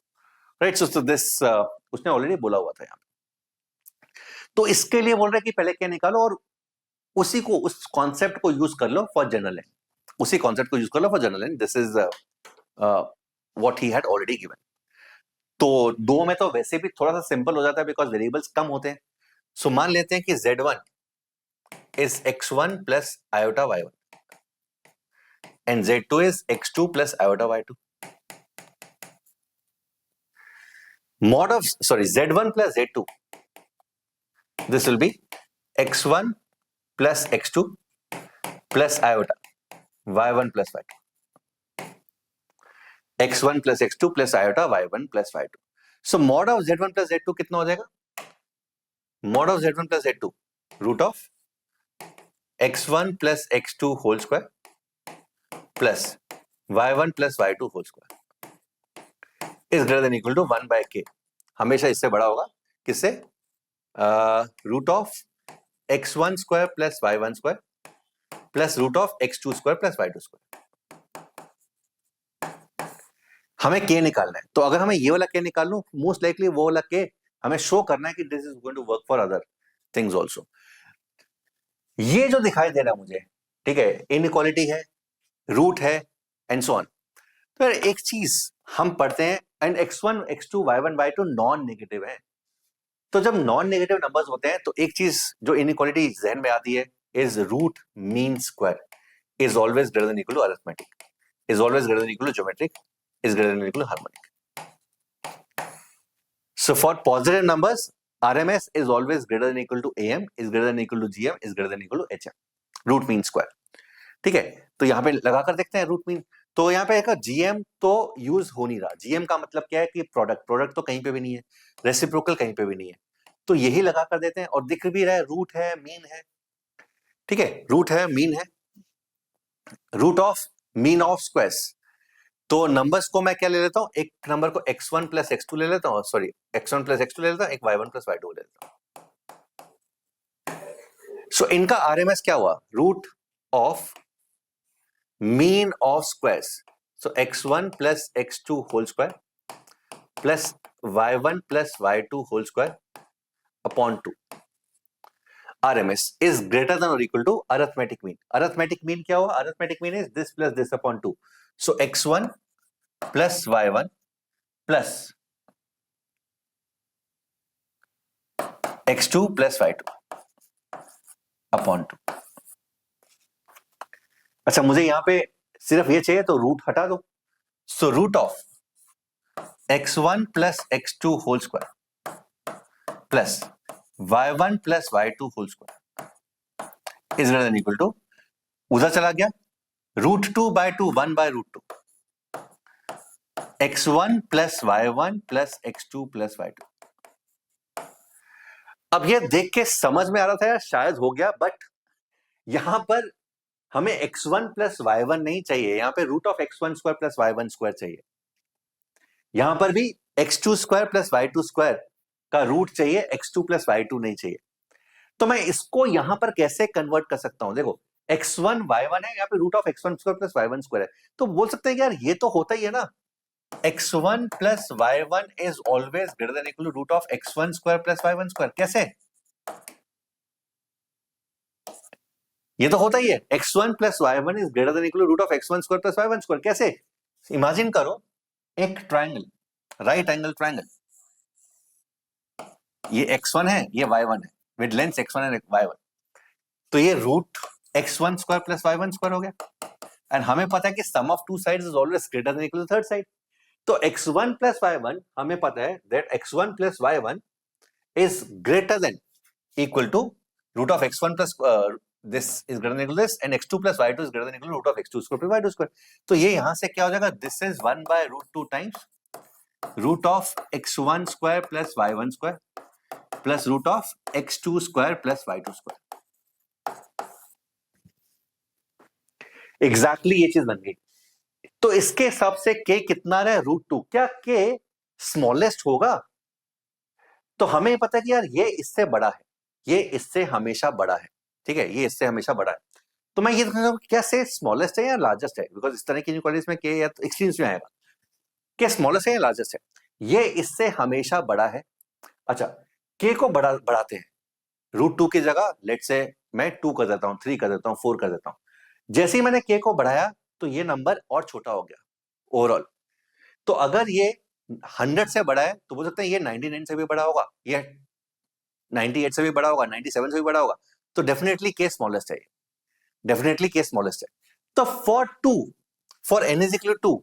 right? So this उसने already बोला हुआ था यहाँ पे। तो इसके लिए बोल रहा है कि पहले क्या निकालो और उसी को, उस कॉन्सेप्ट को यूज कर लो फॉर जनरल एंड, उसी कॉन्सेप्ट को यूज कर लो for general and. This is what he had already given. तो दो में तो वैसे भी थोड़ा सा सिंपल हो जाता है बिकॉज वेरिएबल्स कम होते हैं। सो मान लेते हैं कि z1 is x1 plus iota y1 and z2 is x2 plus iota y2. Mod of, sorry, z1 plus z2, this will be x1 plus x2 plus iota y1 plus y2, x1 plus x2 plus iota y1 plus y2. So mod of z1 plus z2 कितना हो जाएगा? mod of z1 plus z2 root of x1 plus x2 whole square plus y1 plus y2 whole square is greater than equal to 1 by k। हमेशा इससे बड़ा होगा, किससे? Root of x1 square plus y1 square plus root of x2 square plus y2 square. हमें k निकालना है, तो अगर हमें ये वाला k निकाल लूं, मोस्ट लाइकली वो वाला k हमें शो करना है कि this is going to work for other things also. ये जो दिखाई दे रहा है मुझे, ठीक है, इनइक्वालिटी है, रूट है एंड सो ऑन। तो यार एक चीज हम पढ़ते हैं, and x1 x2 y1 y2 non negative है। तो जब नॉन नेगेटिव नंबर्स होते हैं तो एक चीज जो इनइक्वालिटी जहन में आती है is root mean square is always greater than equal to arithmetic, is always greater than equal to geometric, is greater than equal to harmonic. So for positive numbers RMS is always greater than equal to AM, is greater than equal to GM, is greater than equal to HM, root mean square. ठीक है। तो यहां पे लगाकर देखते हैं root mean. तो यहाँ पे एक GM तो यूज हो नहीं रहा। GM का मतलब क्या है कि प्रोडक्ट, प्रोडक्ट तो कहीं पे भी नहीं है, रेसिप्रोकल कहीं पे भी नहीं है, तो यही लगा कर देते हैं। और दिख भी रहा है रूट है मीन है, ठीक है, रूट है मीन है, root of mean of squares. तो नंबर्स को मैं क्या ले लेता हूं, एक नंबर को x1 प्लस x2 ले लेता हूं, सॉरी x1 प्लस x2 ले लेता हूं, एक y1 प्लस y2 ले लेता हूं। सो इनका आरएमएस क्या हुआ, root of mean of squares. So x1 plus x2 whole square plus y1 plus y2 whole square upon 2 RMS is greater than or equal to arithmetic mean. Arithmetic mean क्या हुआ, arithmetic mean is this plus this upon 2. So x1 plus y1 plus x2 plus y2 upon 2. अच्छा मुझे यहां पे सिर्फ ये चाहिए तो रूट हटा दो। So root of x1 plus x2 whole square plus y1 plus y2 whole square is greater than equal to, उधर चला गया root 2 by 2 1 by root 2 x1 plus y1 plus x2 plus y2। अब ये देख के समझ में आ रहा था यार शायद हो गया, बट यहां पर हमें x1 प्लस y1 नहीं चाहिए, यहां पे root of x1 square plus y1 square चाहिए। यहां पर भी x2 square plus y2 square का रूट चाहिए, x2 प्लस y2 नहीं चाहिए। तो मैं इसको यहां पर कैसे कन्वर्ट कर सकता हूं, देखो x1 y1 है, यहां पे root of x1 square plus y1 square है, तो बोल सकते हैं कि यार ये तो होता ही है ना, x1 plus y1 is always greater than equal to root of x1 square plus y1 square. कैसे, ये तो होता ही है, x1 plus y1 is greater than equal to root of x1 square plus y1 square. कैसे, imagine करो एक triangle, right angle triangle, ये x1 है ये y1 है, with length x1 and y1, तो ये root x1 square plus y1 square हो गया। एंड हमें पता है कि sum of two sides is always greater than equal to third side. तो x1 प्लस y1 हमें पता है that x1 plus y1 is greater than equal to root of x1 plus this is greater than equal to this and x2 plus y2 is greater than equal to root of x2 square plus y2 square। तो ये यहां से क्या हो जाएगा, this is 1 by root 2 times root of x1 square plus y1 square plus root of x2 square plus y2 square। Exactly ये चीज बन गई। तो इसके हिसाब से k कितना रहा है, रूट 2। क्या k स्मॉलेस्ट होगा, तो हमें पता है कि यार ये इससे बड़ा है, ये इससे हमेशा बड़ा है, ठीक है, ये इससे हमेशा बड़ा है। तो मैं ये देखना चाहूंगा क्या से स्मॉलेस्ट है या लार्जेस्ट है, बिकॉज इस तरह की इनक्वालिटीज में के या तो एक्सट्रीम्स में आएगा, क्या स्मॉलेस्ट है या लार्जेस्ट है, ये इससे हमेशा बड़ा है। अच्छा के को बढ़ाते हैं, रूट 2 की जगह लेट से मैं 2 कर देता हूं, 3 कर देता हूं, 4 कर देता हूं। जैसे ही मैंने के को बढ़ाया तो ये नंबर और छोटा हो गया ओवरऑल। तो अगर ये 100 से बड़ा है तो बोल सकते हैं ये 99 से भी बड़ा होगा, ये 98 से भी बड़ा होगा, 97 से भी बड़ा होगा, तो डेफिनेटली के स्मॉलेस्ट है, डेफिनेटली के स्मॉलेस्ट है। तो for two, for n is equal to 2,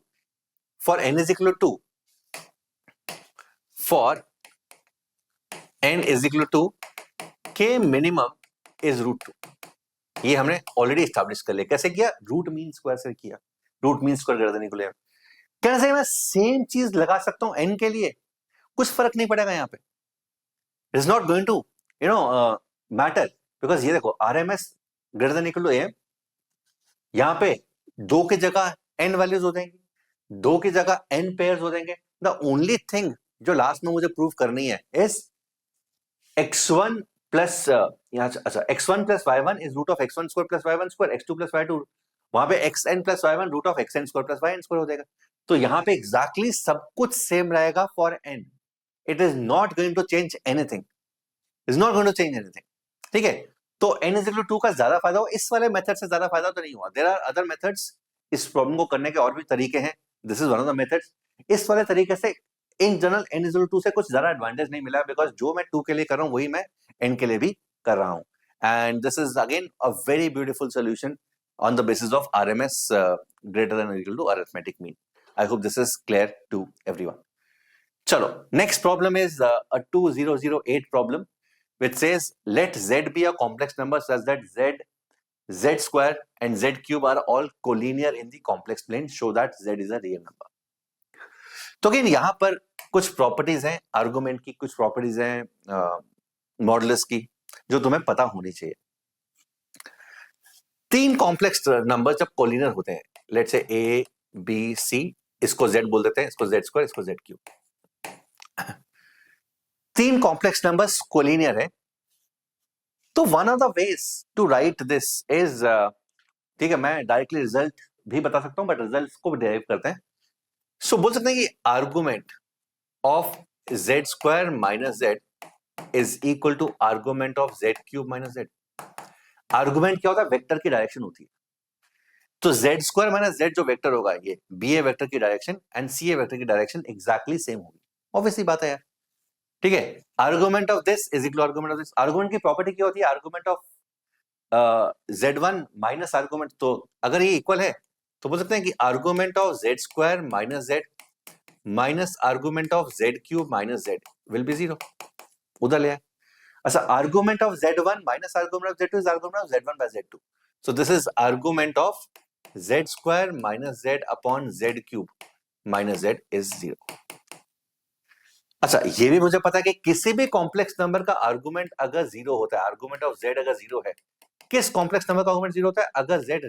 for n is equal to 2, for n is equal to 2, के मिनिमम इज रूट 2। ये हमने ऑलरेडी एस्टैब्लिश कर लिया। कैसे किया, रूट मीन स्क्वायर से किया, root mean square greater than equal to. कैसे मैं सेम चीज लगा सकता हूं n के लिए, कुछ फर्क नहीं पड़ेगा यहाँ पे, it is not going to you know matter, because ये देखो RMS greater than equal to a, यहां पे 2 की जगह n वैल्यूज हो जाएंगी, 2 की जगह n पेयर्स हो जाएंगे। द ओनली थिंग जो लास्ट में मुझे प्रूव करनी है इज x1 प्लस अच्छा x1 plus y1 is root of x1 square plus y1 square, x2 plus y2, वहां पे xn plus y1 root of xn square plus yn square हो जाएगा। तो यहां पे एग्जैक्टली सब कुछ सेम रहेगा for n, it is not going to change anything, is not going to change anything, ठीक है। तो n इज इक्वल टू 2 का ज्यादा फायदा हो, इस वाले मेथड से ज्यादा फायदा तो नहीं हुआ। देयर आर अदर मेथड्स, इस प्रॉब्लम को करने के और भी तरीके हैं, this is one of the methods. इस वाले तरीके से in general n is equal to 2 से कुछ ज्यादा एडवांटेज नहीं मिला, बिकॉज जो मैं 2 के लिए कर रहा हूं वही मैं n के लिए भी कर रहा हूं। And this is again a very beautiful solution on the basis of RMS greater than or equal to arithmetic mean. I hope this is clear to everyone. Chalo, next problem is a 2008 problem which says let z be a complex number such that z square and z cube are all collinear in the complex plane, show that z is a real number. तो again यहां पर कुछ properties हैं argument की, कुछ properties हैं modulus की, जो तुम्हें पता होनी चाहिए। तीन कॉम्प्लेक्स नंबर जब कोलिनियर होते हैं, let's say A B C, इसको z बोल देते हैं, इसको z स्क्वायर, इसको z क्यूब, तीन कॉम्प्लेक्स नंबर्स कोलिनियर है, तो one of the ways to write this is, ठीक है, मैं डायरेक्टली रिजल्ट भी बता सकता हूं, बट रिजल्ट को भी डेराइव करते हैं. सो बोल सकते हैं कि argument of z square minus z is equal to argument of z cube minus z. Argument क्या होता है? वेक्टर की डायरेक्शन होती है. तो z स्क्वायर माइनस z जो वेक्टर होगा, ये बी ए वेक्टर की direction and C A vector की डायरेक्शन एग्जैक्टली सेम होगी. ऑब्वियसली बात है यार. ठीक है, argument of this is equal to argument of this. Argument की प्रॉपर्टी क्या होती है? Argument of z1 minus argument, तो अगर ये इक्वल है तो बोल सकते हैं कि argument of z square minus z minus argument of z cube minus z will be 0. उधर ले आए. अच्छा, argument of z1 minus argument of z2 is argument of z1 by z2. So this is argument of z square minus z upon z cube minus z is 0. अच्छा, ये भी मुझे पता है कि किसी भी कॉम्प्लेक्स नंबर का आर्गुमेंट अगर 0 होता है, आर्गुमेंट ऑफ z अगर 0 है, किस कॉम्प्लेक्स नंबर का आर्गुमेंट 0 होता है? अगर z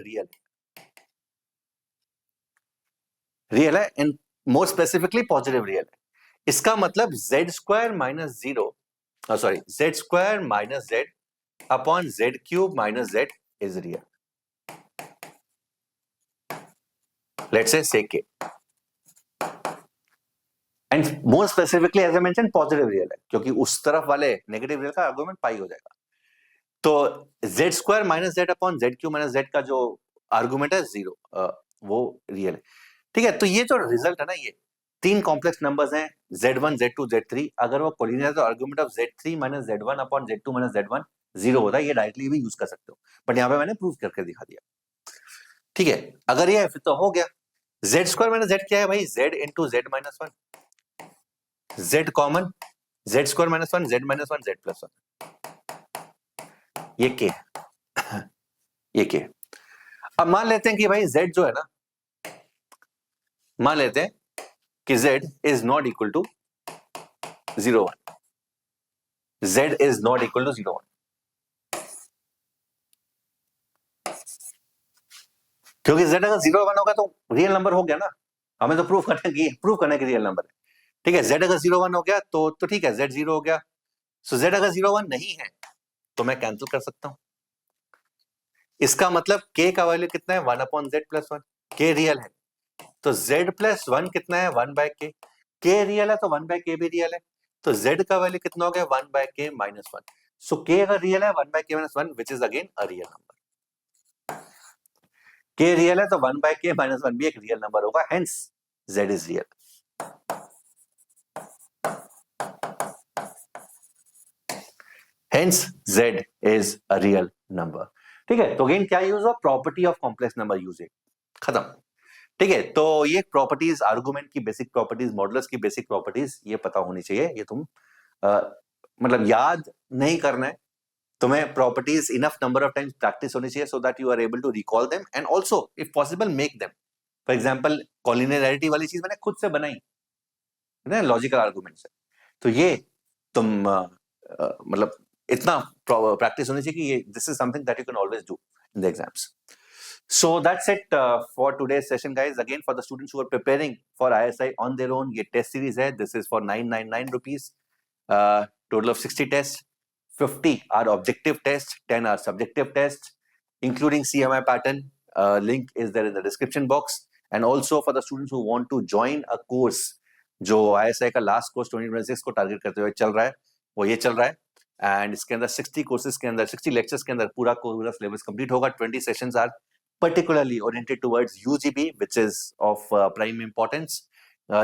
रियल है and more specifically positive real है. इसका मतलब z square minus 0, sorry, z square minus z upon z cube minus z is real. Let's say k, and more specifically as I mention positive real है, क्योंकि उस तरफ वाले negative real का argument pi हो जाएगा. तो z square minus z upon z cube minus z का जो आर्गुमेंट है 0, वो रियल है. ठीक है, तो ये जो रिजल्ट है ना, ये तीन कॉम्प्लेक्स नंबर्स हैं z1 z2 z3, अगर वो कोलिनियर है तो argument of z3 minus z1 upon z2 minus z1 0 होता है. ये डायरेक्टली भी यूज कर सकते हो, बट यहाँ पे मैंने प्रूव करके दिखा दिया. ठीक है, अगर ये है फिर तो हो गया. z स्क्वायर माइनस z क्या है भाई? z into z minus 1, z common, z square minus 1 z minus 1 z plus 1, ये k है. ये k. अब मान लेते हैं कि भाई z जो है ना, मान लेते हैं कि z is not equal to 0 1. z is not equal to 0 1. क्योंकि z अगर 0 1 होगा तो रियल नंबर हो गया ना. हमें तो प्रूफ करने की रियल नंबर है. ठीक है, z अगर 0 1 हो गया तो ठीक है, z 0 हो गया. सो z अगर 0 1 नहीं है तो मैं कैंसिल कर सकता हूं. इसका मतलब k का वैल्यू कितना है? 1 upon z plus 1. k real है तो z प्लस 1 कितना है? 1 बाय k. k रियल है तो 1 बाय k भी रियल है, तो z का वैल्यू कितना हो गया? 1 by k minus 1. So k अगर रियल है 1 by k minus 1 which is again a real number. k real है तो 1 बाय k माइनस 1 भी एक रियल नंबर होगा, hence z is real. Hence z is a real number. ठीक है, तो अगेन क्या यूज हुआ? Property of complex number use है, खत्म. ठीक है, तो ये प्रॉपर्टीज, आर्गुमेंट की बेसिक प्रॉपर्टीज, मॉडुलस की बेसिक प्रॉपर्टीज, ये पता होनी चाहिए. ये तुम मतलब याद नहीं करना है तुम्हें. Properties enough number of times practice होनी चाहिए so that you are able to recall them and also if possible make them. For example, collinearity वाली चीज मैंने खुद से बनाई है, लॉजिकल आर्गुमेंट से. तो ये तुम मतलब इतना प्रैक्टिस होनी चाहिए कि ये this is something that you can always do in the exams. So that's it for today's session, guys. Again, for the students who are preparing for ISI on their own, ये test series है. This is for 999 rupees. Total of 60 tests. 50 are objective tests, 10 are subjective tests, including CMI pattern. Link is there in the description box. And also for the students who want to join a course, जो ISI का last course 2026 को target करते हुए चल रहा है, वो ये चल रहा है. एंड इसके अंदर 60 कोर्सेज के अंदर 60 लेक्चर्स के अंदर पूरा सिलेबस कंप्लीट होगा. 20 sessions are particularly oriented towards UGB, which is of prime importance.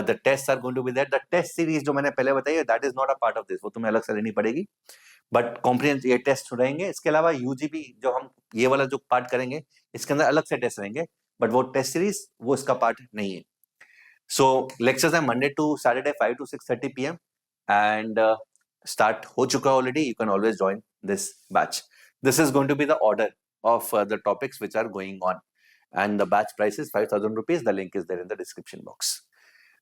The tests are going to be there. The test series जो मैंने पहले बताई है, that is not a part of this. वो तुम्हें अलग से लेनी पड़ेगी. बट कॉम्प्रिहेंसिव ये टेस्ट रहेंगे. इसके अलावा UGB जो हम ये वाला जो पार्ट करेंगे, इसके अंदर अलग से टेस्ट रहेंगे, बट वो टेस्ट सीरीज वो इसका पार्ट नहीं है. सो लेक्चर्स है Monday to Saturday 5 to 6:30 PM and start हो चुका है already. You can always join this batch. This is going to be the order of the topics which are going on, and the batch price is 5,000 rupees. The link is there in the description box.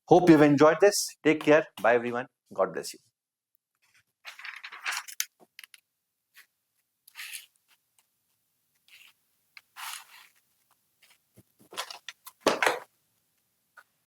Hope you've enjoyed this. Take care. Bye everyone. God bless you.